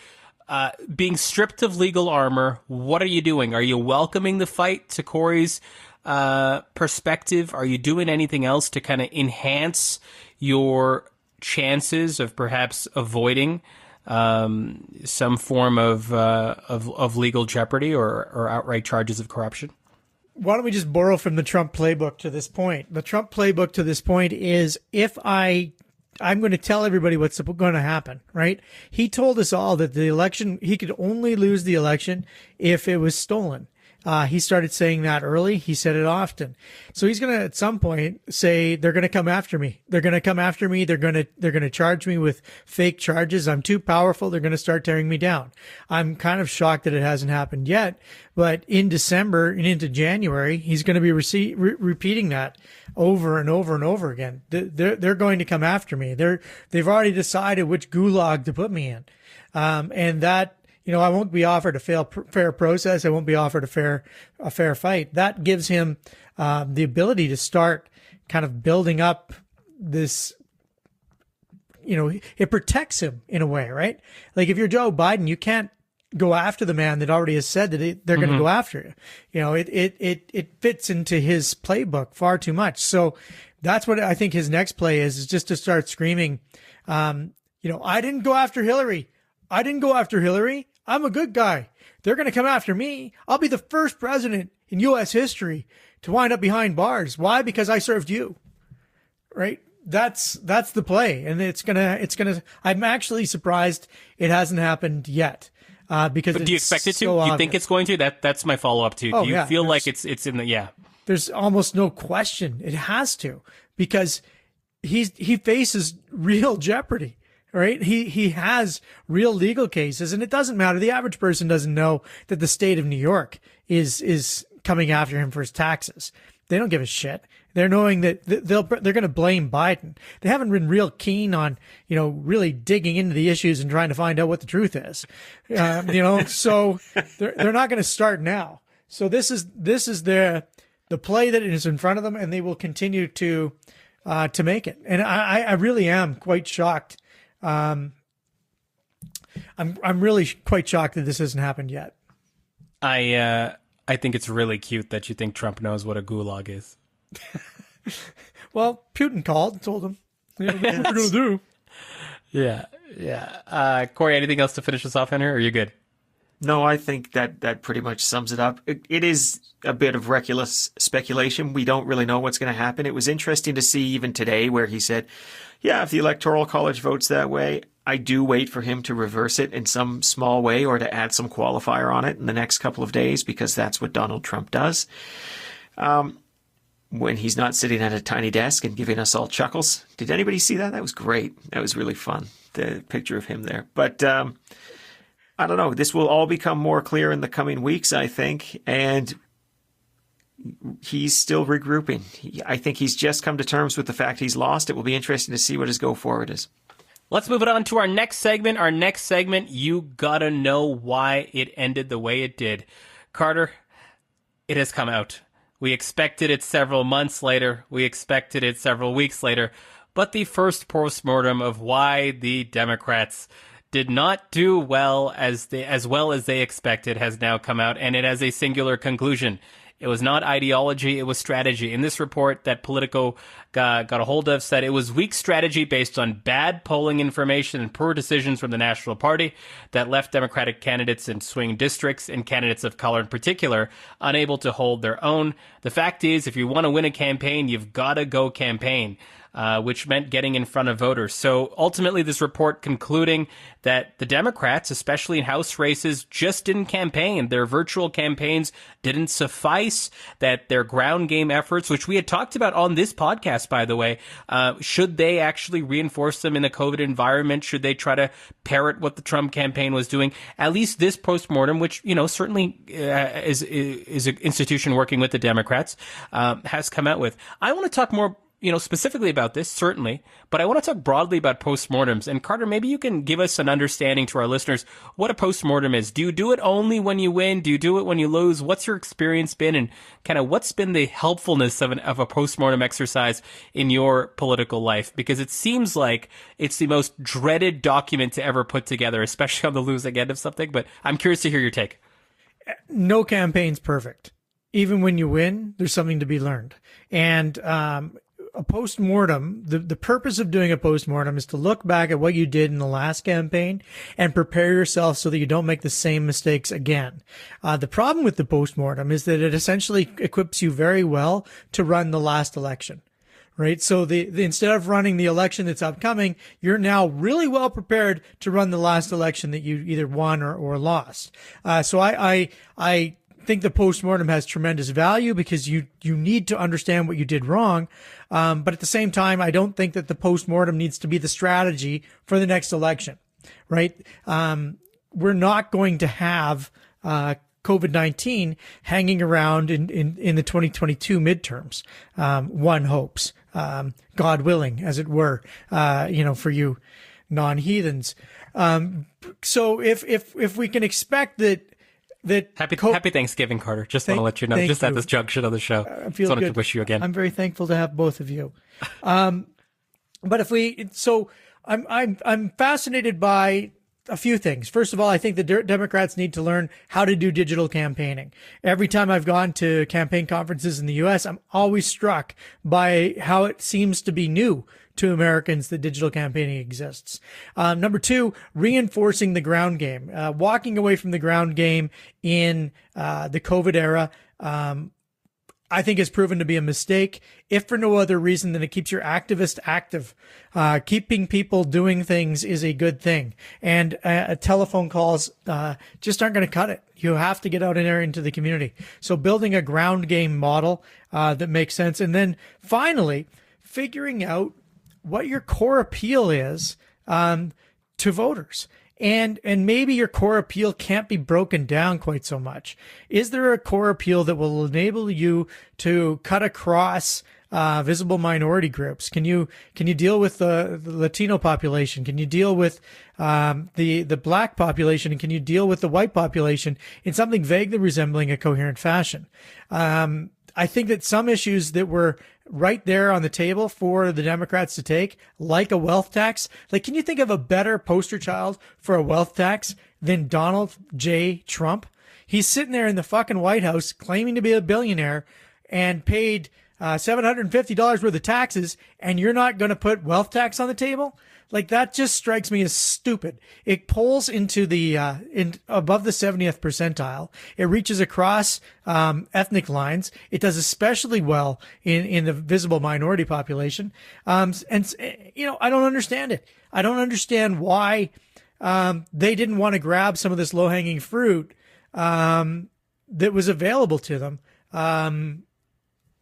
being stripped of legal armor, what are you doing? Are you welcoming the fight to Corey's perspective? Are you doing anything else to kind of enhance your chances of perhaps avoiding some form of legal jeopardy or outright charges of corruption? Why don't we just borrow from the Trump playbook to this point? The Trump playbook to this point is I'm going to tell everybody what's going to happen, right? He told us all that the election, he could only lose the election if it was stolen. He started saying that early. He said it often. So he's going to, at some point, say, they're going to come after me. They're going to come after me. They're going to charge me with fake charges. I'm too powerful. They're going to start tearing me down. I'm kind of shocked that it hasn't happened yet. But in December and into January, he's going to be repeating that over and over and over again. They're going to come after me. They've already decided which gulag to put me in. And that, I won't be offered a fair process. I won't be offered a fair fight. That gives him the ability to start kind of building up this. It protects him in a way, right? Like if you're Joe Biden, you can't go after the man that already has said that they're going to go after you. It fits into his playbook far too much. So that's what I think his next play is just to start screaming, I didn't go after Hillary. I didn't go after Hillary. I'm a good guy. They're going to come after me. I'll be the first president in U.S. history to wind up behind bars. Why? Because I served you. Right? That's the play. And it's gonna, I'm actually surprised it hasn't happened yet. Because but do you expect it to? So do you think it's going to? That's my follow up to. Do you feel like it's in the, yeah. There's almost no question. It has to, because he faces real jeopardy. Right? He has real legal cases, and it doesn't matter. The average person doesn't know that the state of New York is coming after him for his taxes. They don't give a shit. They're knowing that they're going to blame Biden. They haven't been real keen on, really digging into the issues and trying to find out what the truth is. So they're not going to start now. So this is the play that is in front of them, and they will continue to make it. And I really am quite shocked. I'm really quite shocked that this hasn't happened yet. I think it's really cute that you think Trump knows what a gulag is. Well, Putin called and told him, what we're going to do. Yeah. Corey, anything else to finish us off in here, or are you good? No, I think that pretty much sums it up. It is a bit of reckless speculation. We don't really know what's going to happen. It was interesting to see even today where he said, yeah, if the Electoral College votes that way, I do wait for him to reverse it in some small way or to add some qualifier on it in the next couple of days, because that's what Donald Trump does. When he's not sitting at a tiny desk and giving us all chuckles. Did anybody see that? That was great. That was really fun, the picture of him there. But I don't know. This will all become more clear in the coming weeks, I think. And he's still regrouping. I think he's just come to terms with the fact he's lost. It will be interesting to see what his go forward is. Let's move it on to our next segment. Our next segment, you gotta know why it ended the way it did. Carter, it has come out. We expected it several months later. We expected it several weeks later. But the first post-mortem of why the Democrats did not do well as well as they expected has now come out, and it has a singular conclusion. It was not ideology, it was strategy. In this report that Politico got a hold of said it was weak strategy based on bad polling information and poor decisions from the National Party that left Democratic candidates in swing districts and candidates of color in particular unable to hold their own. The fact is, if you want to win a campaign, you've got to go campaign. Which meant getting in front of voters. So ultimately, this report concluding that the Democrats, especially in House races, just didn't campaign. Their virtual campaigns didn't suffice, that their ground game efforts, which we had talked about on this podcast, by the way, should they actually reinforce them in the COVID environment? Should they try to parrot what the Trump campaign was doing? At least this postmortem, which, certainly is an institution working with the Democrats, has come out with. I want to talk more specifically about this, certainly, but I want to talk broadly about postmortems. And Carter, maybe you can give us an understanding to our listeners what a postmortem is. Do you do it only when you win? Do you do it when you lose? What's your experience been, and kind of what's been the helpfulness of a postmortem exercise in your political life? Because it seems like it's the most dreaded document to ever put together, especially on the losing end of something. But I'm curious to hear your take. No campaign's perfect. Even when you win, there's something to be learned. And a postmortem, the purpose of doing a postmortem is to look back at what you did in the last campaign and prepare yourself so that you don't make the same mistakes again. The problem with the postmortem is that it essentially equips you very well to run the last election. Right. So instead of running the election that's upcoming, you're now really well prepared to run the last election that you either won or lost. So I think the postmortem has tremendous value because you need to understand what you did wrong. But at the same time, I don't think that the postmortem needs to be the strategy for the next election, right? We're not going to have, COVID-19 hanging around in the 2022 midterms. One hopes, God willing, as it were, for you non-heathens. So if we can expect that Happy Thanksgiving, Carter. Just want to let you know, just at this junction of the show. I just wanted to wish you again. I'm very thankful to have both of you. But I'm fascinated by a few things. First of all, I think the Democrats need to learn how to do digital campaigning. Every time I've gone to campaign conferences in the U.S., I'm always struck by how it seems to be new to Americans that digital campaigning exists. Number two, reinforcing the ground game, walking away from the ground game in the COVID era. I think has proven to be a mistake, if for no other reason than it keeps your activists active. Keeping people doing things is a good thing. And telephone calls just aren't going to cut it. You have to get out in there into the community. So building a ground game model that makes sense. And then finally, figuring out what your core appeal is to voters. And maybe your core appeal can't be broken down quite so much. Is there a core appeal that will enable you to cut across visible minority groups? Can you deal with the Latino population? Can you deal with the black population? And can you deal with the white population in something vaguely resembling a coherent fashion? I think that some issues that were right there on the table for the Democrats to take, like a wealth tax, like, can you think of a better poster child for a wealth tax than Donald J. Trump? He's sitting there in the fucking White House claiming to be a billionaire and paid $750 worth of taxes, and you're not going to put wealth tax on the table? Like, that just strikes me as stupid. It pulls into the above the 70th percentile. It reaches across ethnic lines. It does especially well in the visible minority population. I don't understand it. I don't understand why they didn't want to grab some of this low-hanging fruit that was available to them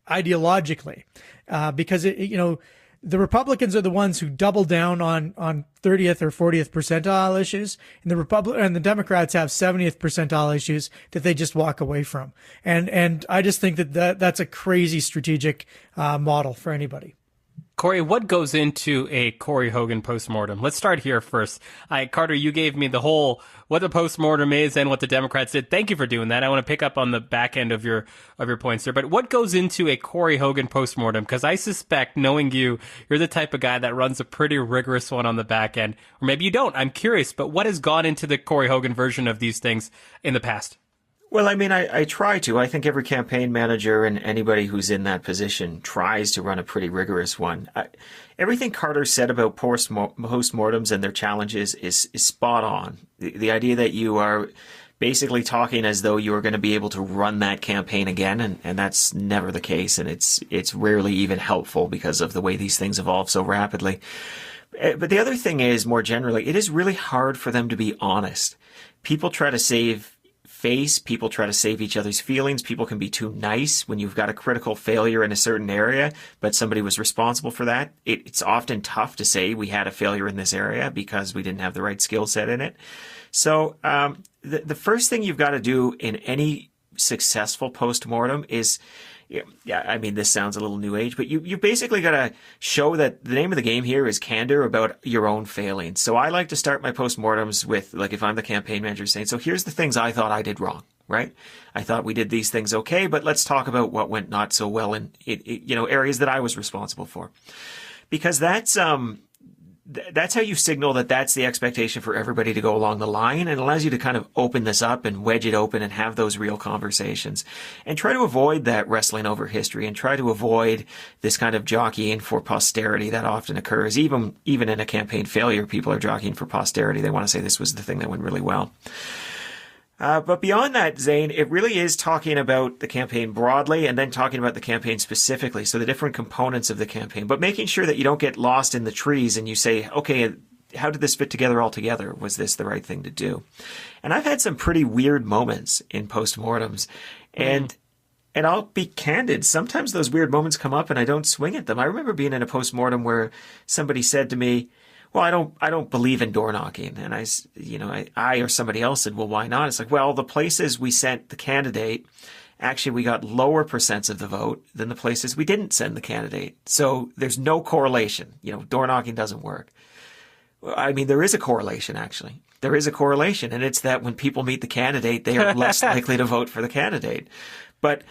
ideologically, because the Republicans are the ones who double down on 30th or 40th percentile issues, and the Democrats have 70th percentile issues that they just walk away from. And I just think that's a crazy strategic model for anybody. Corey, what goes into a Corey Hogan postmortem? Let's start here first. Carter, you gave me the whole what the postmortem is and what the Democrats did. Thank you for doing that. I want to pick up on the back end of your points there. But what goes into a Corey Hogan postmortem? Because I suspect, knowing you're the type of guy that runs a pretty rigorous one on the back end. Or maybe you don't. I'm curious. But what has gone into the Corey Hogan version of these things in the past? Well, I mean, I try to. I think every campaign manager and anybody who's in that position tries to run a pretty rigorous one. Everything Carter said about postmortems and their challenges is spot on. The idea that you are basically talking as though you are going to be able to run that campaign again, and that's never the case, and it's rarely even helpful because of the way these things evolve so rapidly. But the other thing is, more generally, it is really hard for them to be honest. People try to save face. People try to save each other's feelings. People can be too nice when you've got a critical failure in a certain area, but somebody was responsible for that. It's often tough to say we had a failure in this area because we didn't have the right skill set in it. So the first thing you've got to do in any successful postmortem is Yeah, I mean, this sounds a little new age, but you basically got to show that the name of the game here is candor about your own failings. So I like to start my postmortems with, like, if I'm the campaign manager, saying, so here's the things I thought I did wrong, right? I thought we did these things okay, but let's talk about what went not so well in areas that I was responsible for. Because that's how you signal that that's the expectation for everybody to go along the line, and allows you to kind of open this up and wedge it open and have those real conversations and try to avoid that wrestling over history and try to avoid this kind of jockeying for posterity that often occurs. Even in a campaign failure, people are jockeying for posterity. They want to say this was the thing that went really well. But beyond that, Zain, it really is talking about the campaign broadly and then talking about the campaign specifically. So the different components of the campaign, but making sure that you don't get lost in the trees and you say, okay, how did this fit together all together? Was this the right thing to do? And I've had some pretty weird moments in postmortems, and I'll be candid. Sometimes those weird moments come up and I don't swing at them. I remember being in a postmortem where somebody said to me, well, I don't believe in door knocking. And I or somebody else said, well, why not? It's like, well, the places we sent the candidate, actually we got lower percents of the vote than the places we didn't send the candidate. So there's no correlation. Door knocking doesn't work. I mean, there is a correlation, actually. There is a correlation. And it's that when people meet the candidate, they are less likely to vote for the candidate. But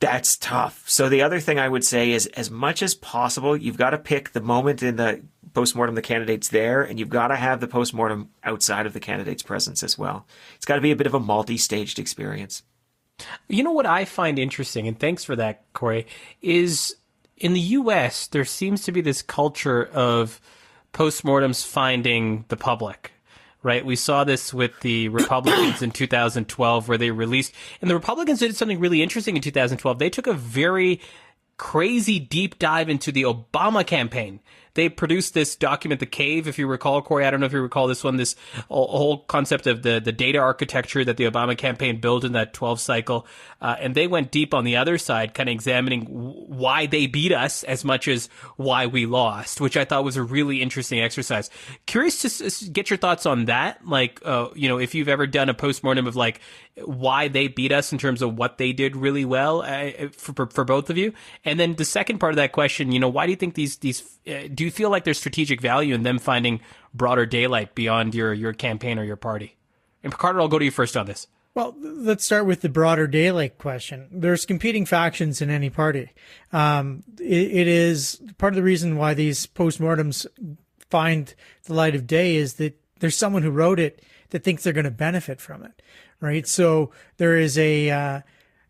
that's tough. So the other thing I would say is, as much as possible, you've got to pick the moment in the postmortem the candidate's there, and you've got to have the postmortem outside of the candidate's presence as well. It's got to be a bit of a multi-staged experience. You know what I find interesting, and thanks for that, Corey, is in the U.S., there seems to be this culture of postmortems finding the public. Right. We saw this with the Republicans in 2012, where they released, and the Republicans did something really interesting in 2012. They took a very crazy deep dive into the Obama campaign. They produced this document, The Cave, if you recall, Corey. I don't know if you recall this one, this whole concept of the data architecture that the Obama campaign built in that 12 cycle. And they went deep on the other side, kind of examining why they beat us as much as why we lost, which I thought was a really interesting exercise. Curious to get your thoughts on that. Like, if you've ever done a postmortem of like why they beat us in terms of what they did really well for both of you. And then the second part of that question, why do you think these do you feel like there's strategic value in them finding broader daylight beyond your campaign or your party? And Carter, I'll go to you first on this. Well, let's start with the broader daylight question. There's competing factions in any party. It is part of the reason why these postmortems find the light of day is that there's someone who wrote it that thinks they're going to benefit from it, right? So there is a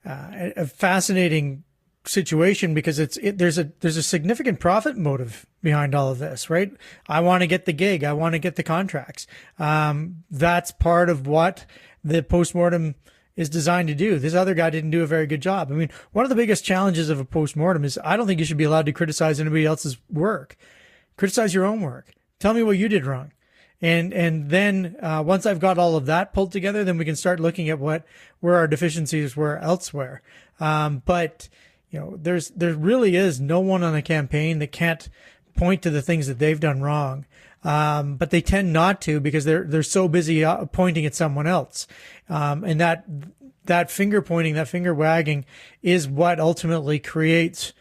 fascinating situation because there's a significant profit motive behind all of this, right? I want to get the gig. I want to get the contracts. That's part of what the postmortem is designed to do. This other guy didn't do a very good job. I mean, one of the biggest challenges of a postmortem is I don't think you should be allowed to criticize anybody else's work. Criticize your own work. Tell me what you did wrong. And then once I've got all of that pulled together, then we can start looking at where our deficiencies were elsewhere. But there really is no one on a campaign that can't point to the things that they've done wrong. But they tend not to because they're so busy pointing at someone else. And that finger pointing, that finger wagging is what ultimately creates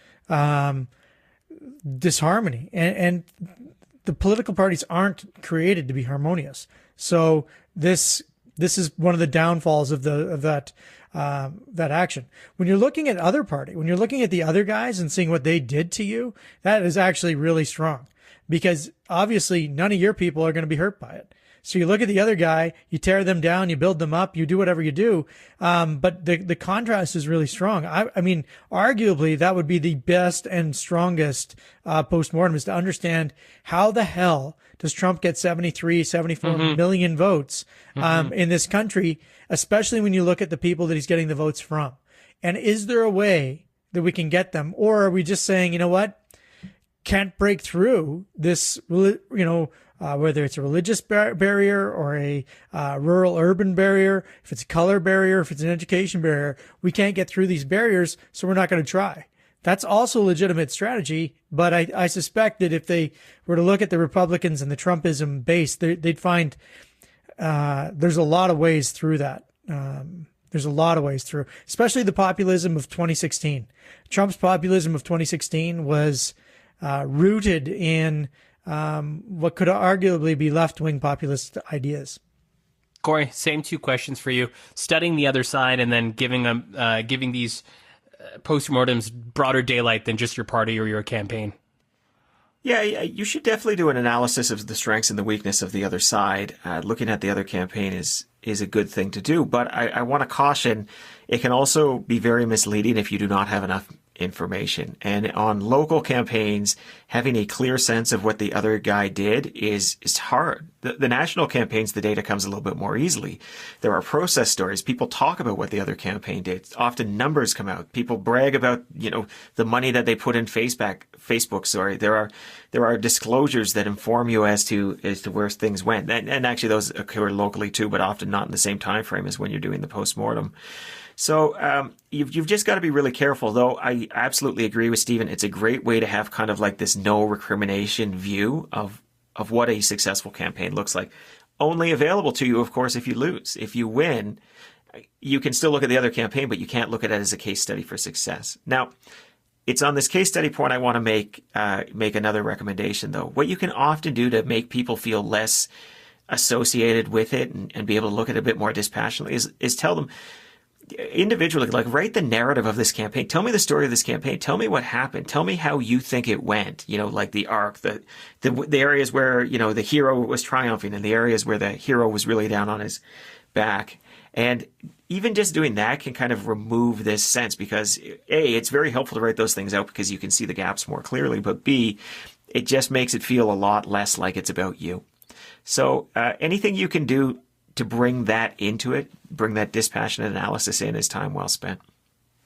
disharmony. And the political parties aren't created to be harmonious. So this is one of the downfalls of that action. When you're looking at when you're looking at the other guys and seeing what they did to you, that is actually really strong because obviously none of your people are going to be hurt by it. So you look at the other guy, you tear them down, you build them up, you do whatever you do. But the contrast is really strong. I mean, arguably that would be the best and strongest postmortem is to understand how the hell does Trump get 74 million votes in this country, especially when you look at the people that he's getting the votes from. And is there a way that we can get them? Or are we just saying, you know what? Can't break through this, whether it's a religious barrier or a rural urban barrier, if it's a color barrier, if it's an education barrier, we can't get through these barriers, so we're not going to try. That's also a legitimate strategy, but I suspect that if they were to look at the Republicans and the Trumpism base, they'd find there's a lot of ways through that. There's a lot of ways through, especially the populism of 2016. Trump's populism of 2016 was rooted in what could arguably be left-wing populist ideas. Corey, same two questions for you. Studying the other side and then giving these post-mortems broader daylight than just your party or your campaign. Yeah, you should definitely do an analysis of the strengths and the weakness of the other side. Looking at the other campaign is a good thing to do. But I want to caution, it can also be very misleading if you do not have enough information. And on local campaigns, having a clear sense of what the other guy did is hard. The national campaigns, the data comes a little bit more easily. There are process stories. People talk about what the other campaign did. Often numbers come out. People brag about, the money that they put in Facebook. Sorry, there are disclosures that inform you as to where things went. And actually those occur locally too, but often not in the same time frame as when you're doing the postmortem. So you've just got to be really careful, though. I absolutely agree with Stephen. It's a great way to have kind of like this no recrimination view of what a successful campaign looks like. Only available to you, of course, if you lose. If you win, you can still look at the other campaign, but you can't look at it as a case study for success. Now, it's on this case study point I want to make another recommendation, though. What you can often do to make people feel less associated with it and be able to look at it a bit more dispassionately is tell them, individually, like, write the narrative of this campaign. Tell me the story of this campaign. Tell me what happened. Tell me how you think it went. Like the arc, the areas where, the hero was triumphing and the areas where the hero was really down on his back. And even just doing that can kind of remove this sense because A, it's very helpful to write those things out because you can see the gaps more clearly. But B, it just makes it feel a lot less like it's about you. So anything you can do to bring that into it, bring that dispassionate analysis in, is time well spent.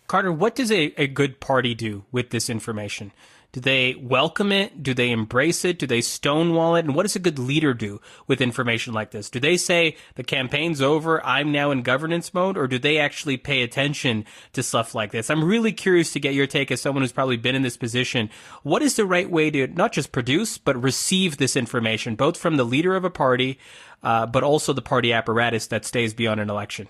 Carter, what does a good party do with this information? Do they welcome it? Do they embrace it? Do they stonewall it? And what does a good leader do with information like this? Do they say, the campaign's over, I'm now in governance mode? Or do they actually pay attention to stuff like this? I'm really curious to get your take as someone who's probably been in this position. What is the right way to not just produce, but receive this information, both from the leader of a party, but also the party apparatus that stays beyond an election?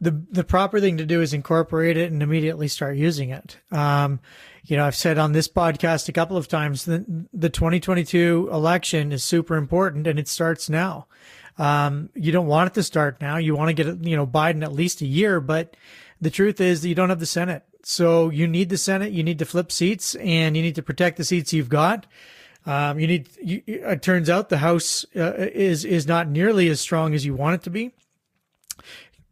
The proper thing to do is incorporate it and immediately start using it. I've said on this podcast a couple of times that the 2022 election is super important and it starts now. You don't want it to start now. You want to get, Biden at least a year, but the truth is that you don't have the Senate. So you need the Senate, you need to flip seats, and you need to protect the seats you've got. It turns out the House is not nearly as strong as you want it to be.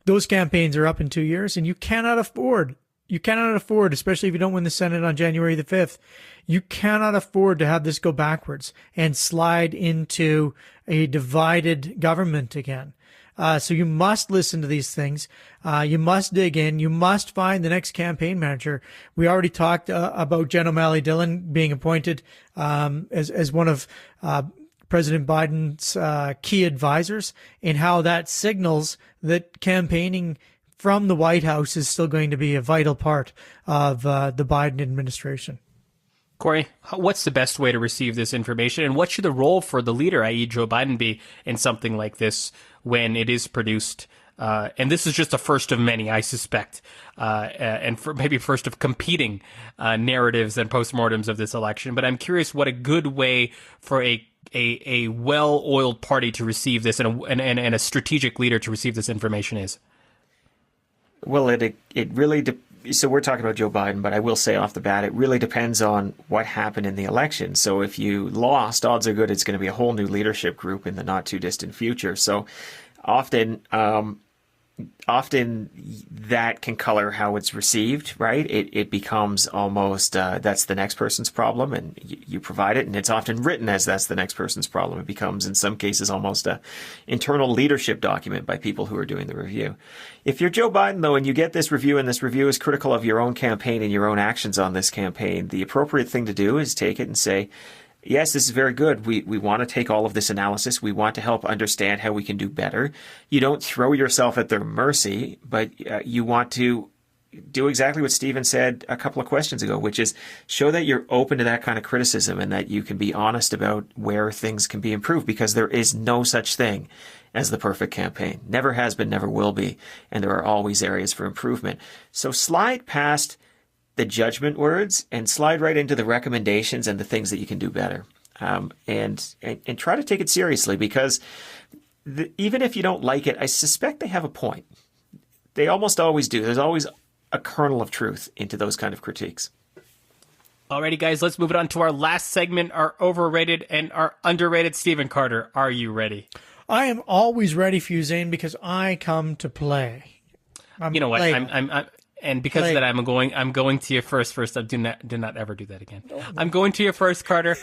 Those campaigns are up in 2 years, and you cannot afford, especially if you don't win the Senate on January the 5th, you cannot afford to have this go backwards and slide into a divided government again. So you must listen to these things. You must dig in. You must find the next campaign manager. We already talked about Jen O'Malley Dillon being appointed as one of President Biden's key advisors, and how that signals that campaigning from the White House is still going to be a vital part of the Biden administration. Corey, what's the best way to receive this information, and what should the role for the leader, i.e. Joe Biden, be in something like this when it is produced? And this is just a first of many, I suspect, and maybe first of competing narratives and postmortems of this election. But I'm curious what a good way for a well-oiled party to receive this and a strategic leader to receive this information is. Well, it really so we're talking about Joe Biden, but I will say off the bat, it really depends on what happened in the election. So if you lost, odds are good it's going to be a whole new leadership group in the not too distant future. So often that can color how it's received, right? It becomes almost that's the next person's problem, and you provide it, and it's often written as that's the next person's problem. It becomes, in some cases, almost a internal leadership document by people who are doing the review. If you're Joe Biden, though, and you get this review, and this review is critical of your own campaign and your own actions on this campaign, the appropriate thing to do is take it and say, yes, this is very good. We want to take all of this analysis. We want to help understand how we can do better. You don't throw yourself at their mercy, but you want to do exactly what Stephen said a couple of questions ago, which is show that you're open to that kind of criticism and that you can be honest about where things can be improved, because there is no such thing as the perfect campaign. Never has been, never will be. And there are always areas for improvement. So slide past the judgment words and slide right into the recommendations and the things that you can do better. And try to take it seriously, because even if you don't like it, I suspect they have a point. They almost always do. There's always a kernel of truth into those kind of critiques. Alrighty, guys, let's move it on to our last segment, our overrated and our underrated. Stephen Carter, are you ready? I am always ready for you, Zane, because I come to play. You know what? And because of that, I'm going to you first. Do not ever do that again. I'm going to you first, Carter.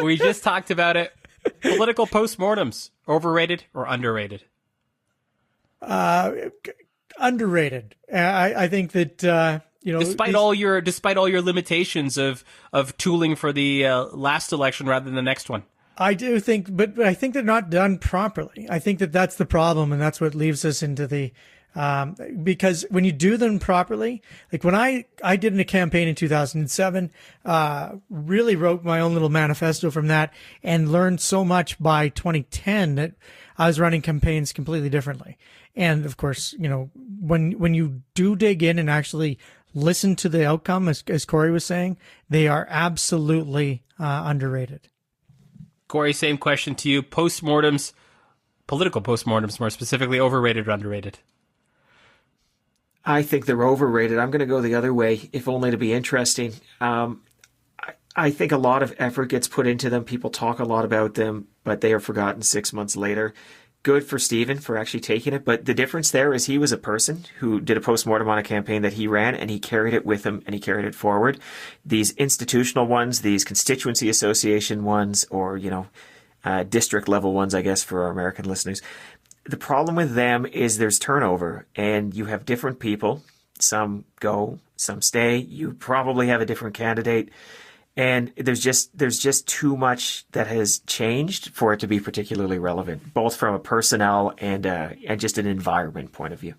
We just talked about it. Political post-mortems, overrated or underrated? Underrated. I think that despite all your limitations of tooling for the last election rather than the next one. I do think, but I think they're not done properly. I think that that's the problem, and that's what leaves us into the because when you do them properly, like when I did in a campaign in 2007, really wrote my own little manifesto from that and learned so much by 2010 that I was running campaigns completely differently. And of course, when you do dig in and actually listen to the outcome, as Corey was saying, they are absolutely underrated. Corey, same question to you. Postmortems, political postmortems more specifically, overrated or underrated? I think they're overrated. I'm going to go the other way, if only to be interesting. I think a lot of effort gets put into them. People talk a lot about them, but they are forgotten 6 months later. Good for Stephen for actually taking it. But the difference there is he was a person who did a postmortem on a campaign that he ran, and he carried it with him and he carried it forward. These institutional ones, these constituency association ones, or, district level ones, I guess, for our American listeners. The problem with them is there's turnover, and you have different people. Some go, some stay. You probably have a different candidate. And there's just too much that has changed for it to be particularly relevant, both from a personnel and just an environment point of view.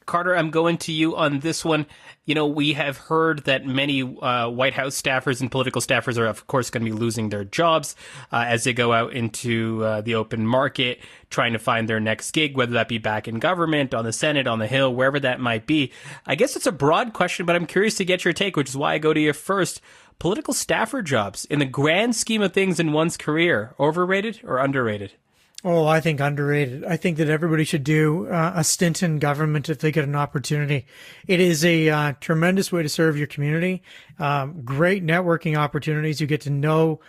Carter, I'm going to you on this one. We have heard that many White House staffers and political staffers are, of course, going to be losing their jobs as they go out into the open market, trying to find their next gig, whether that be back in government, on the Senate, on the Hill, wherever that might be. I guess it's a broad question, but I'm curious to get your take, which is why I go to you first. Political staffer jobs, in the grand scheme of things in one's career, overrated or underrated? Oh, I think underrated. I think that everybody should do a stint in government if they get an opportunity. It is a tremendous way to serve your community. Great networking opportunities. You get to know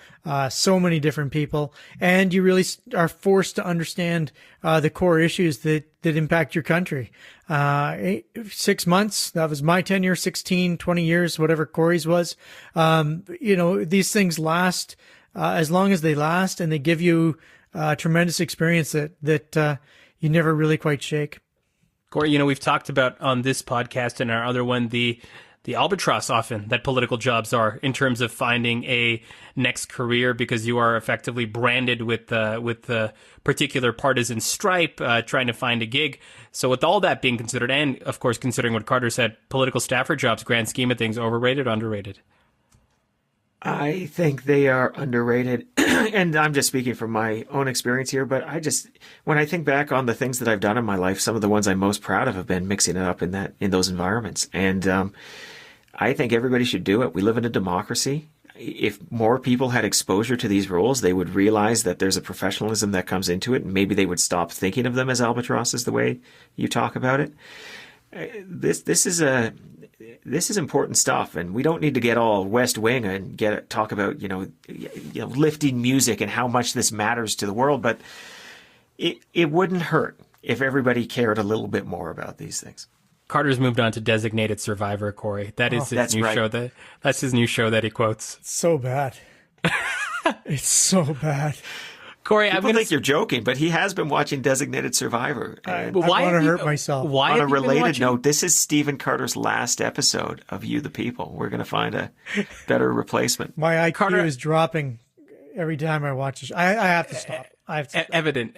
so many different people, and you really are forced to understand the core issues that impact your country. 6 months, that was my tenure, 16, 20 years, whatever Corey's was. These things last as long as they last, and they give you tremendous experience that you never really quite shake. Corey, we've talked about on this podcast and our other one, the albatross often that political jobs are in terms of finding a next career, because you are effectively branded with the particular partisan stripe, trying to find a gig. So with all that being considered, and of course considering what Carter said, political staffer jobs, grand scheme of things, overrated, underrated? I think they are underrated, and I'm just speaking from my own experience here, but when I think back on the things that I've done in my life, some of the ones I'm most proud of have been mixing it up in those environments. And I think everybody should do it. We live in a democracy. If more people had exposure to these roles, they would realize that there's a professionalism that comes into it, and maybe they would stop thinking of them as albatrosses the way you talk about it. This is important stuff, and we don't need to get all West Wing and talk about lifting music and how much this matters to the world. But it wouldn't hurt if everybody cared a little bit more about these things. Carter's moved on to Designated Survivor, Corey. That is his new show. That's his new show that he quotes. It's so bad. It's so bad. Corey, People think you're joking, but he has been watching Designated Survivor. I want to hurt myself. Why? On a related note, this is Stephen Carter's last episode of You the People. We're going to find a better replacement. My IQ is dropping every time I watch this. I have to stop. Evident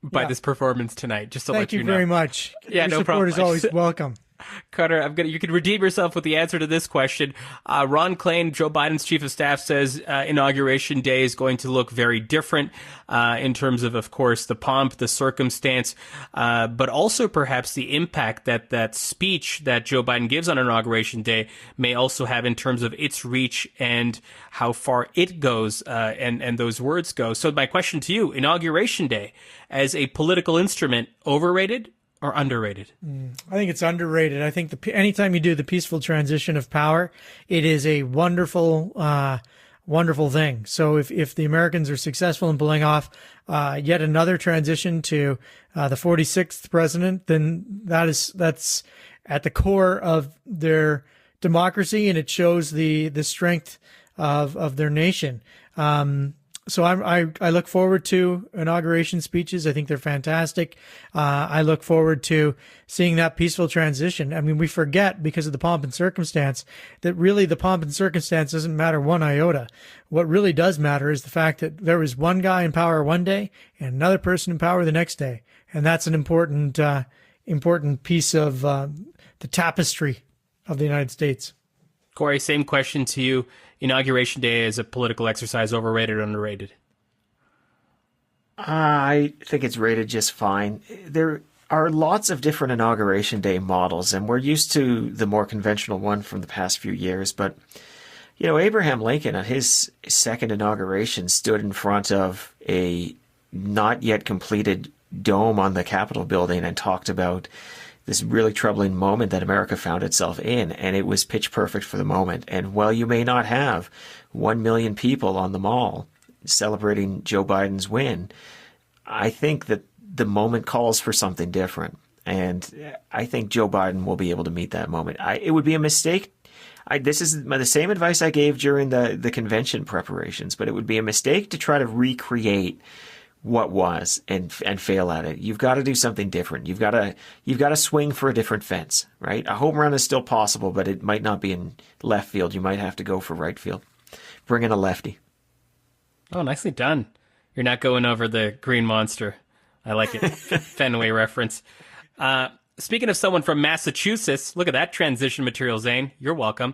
by this performance tonight, just to let you know. Thank you very much. Yeah, Your support is always welcome. Carter, you can redeem yourself with the answer to this question. Ron Klain, Joe Biden's chief of staff, says Inauguration Day is going to look very different in terms of course, the pomp, the circumstance, but also perhaps the impact that speech that Joe Biden gives on Inauguration Day may also have in terms of its reach and how far it goes and those words go. So my question to you, Inauguration Day as a political instrument, overrated or underrated? I think it's underrated. I think anytime you do the peaceful transition of power, it is a wonderful, wonderful thing. So if the Americans are successful in pulling off yet another transition to the 46th president, then that's at the core of their democracy, and it shows the strength of their nation. So I look forward to inauguration speeches. I think they're fantastic. I look forward to seeing that peaceful transition. I mean, we forget because of the pomp and circumstance that really the pomp and circumstance doesn't matter one iota. What really does matter is the fact that there was one guy in power one day and another person in power the next day. And that's an important piece of the tapestry of the United States. Corey, same question to you. Inauguration Day as a political exercise, overrated or underrated? I think it's rated just fine. There are lots of different Inauguration Day models, and we're used to the more conventional one from the past few years. But, Abraham Lincoln on his second inauguration stood in front of a not yet completed dome on the Capitol building and talked about this really troubling moment that America found itself in, and it was pitch perfect for the moment. And while you may not have 1 million people on the mall celebrating Joe Biden's win, I think that the moment calls for something different. And I think Joe Biden will be able to meet that moment. It would be a mistake. This is the same advice I gave during the convention preparations, but it would be a mistake to try to recreate what was and fail at it. You've got to do something different. You've got to swing for a different fence, right? A home run is still possible, but it might not be in left field. You might have to go for right field. Bring in a lefty. Oh, nicely done. You're not going over the green monster. I like it. Fenway reference. Speaking of someone from Massachusetts, look at that transition material, Zain. You're welcome.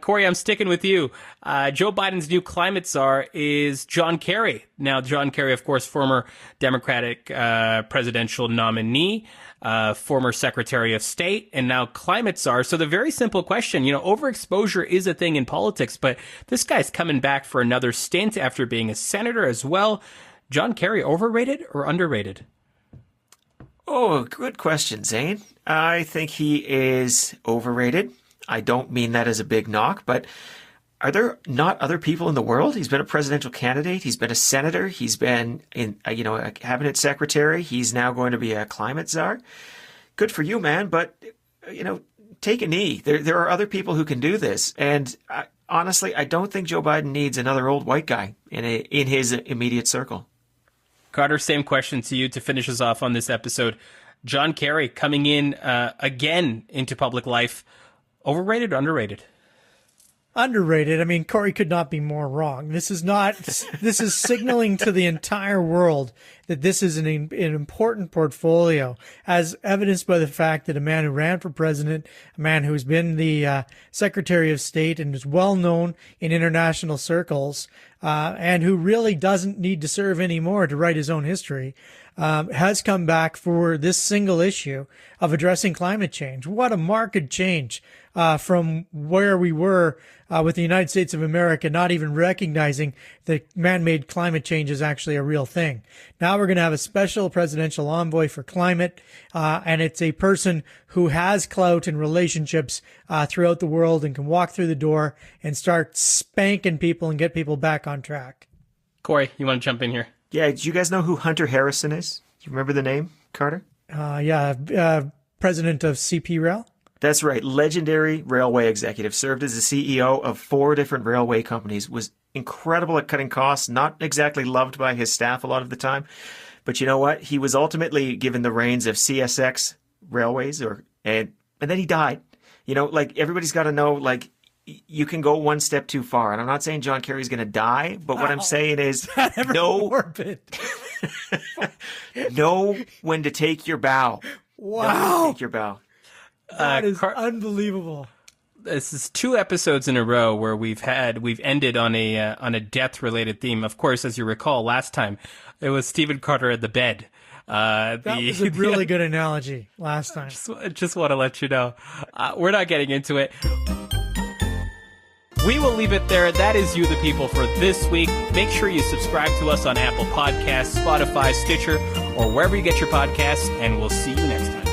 Corey, I'm sticking with you. Joe Biden's new climate czar is John Kerry. Now, John Kerry, of course, former Democratic presidential nominee, former Secretary of State, and now climate czar. So the very simple question, overexposure is a thing in politics, but this guy's coming back for another stint after being a senator as well. John Kerry, overrated or underrated? Oh, good question, Zain. I think he is overrated. I don't mean that as a big knock, but are there not other people in the world? He's been a presidential candidate. He's been a senator. He's been a cabinet secretary. He's now going to be a climate czar. Good for you, man. But, take a knee. There are other people who can do this. And honestly, I don't think Joe Biden needs another old white guy in his immediate circle. Carter, same question to you to finish us off on this episode. John Kerry coming in again into public life. Overrated or underrated? Underrated. I mean, Corey could not be more wrong. This is signaling to the entire world that this is an important portfolio, as evidenced by the fact that a man who ran for president, a man who's been the Secretary of State and is well known in international circles, and who really doesn't need to serve anymore to write his own history, has come back for this single issue of addressing climate change. What a marked change from where we were with the United States of America not even recognizing that man-made climate change is actually a real thing. Now we're going to have a special presidential envoy for climate, and it's a person who has clout and relationships throughout the world and can walk through the door and start spanking people and get people back on track. Corey, you want to jump in here? Yeah, do you guys know who Hunter Harrison is? Do you remember the name, Carter? President of CP Rail. That's right. Legendary railway executive. Served as the CEO of 4 different railway companies. Was incredible at cutting costs. Not exactly loved by his staff a lot of the time. But you know what? He was ultimately given the reins of CSX Railways, and then he died. Everybody's got to know, you can go one step too far. And I'm not saying John Kerry's going to die, but what I'm saying is know when to take your bow. Wow. Know when to take your bow. That is unbelievable. This is 2 episodes in a row where we've ended on a death related theme. Of course, as you recall, last time it was Stephen Carter at the bed. That was a really good analogy last time. Just want to let you know. We're not getting into it. We will leave it there. That is You the People for this week. Make sure you subscribe to us on Apple Podcasts, Spotify, Stitcher, or wherever you get your podcasts, and we'll see you next time.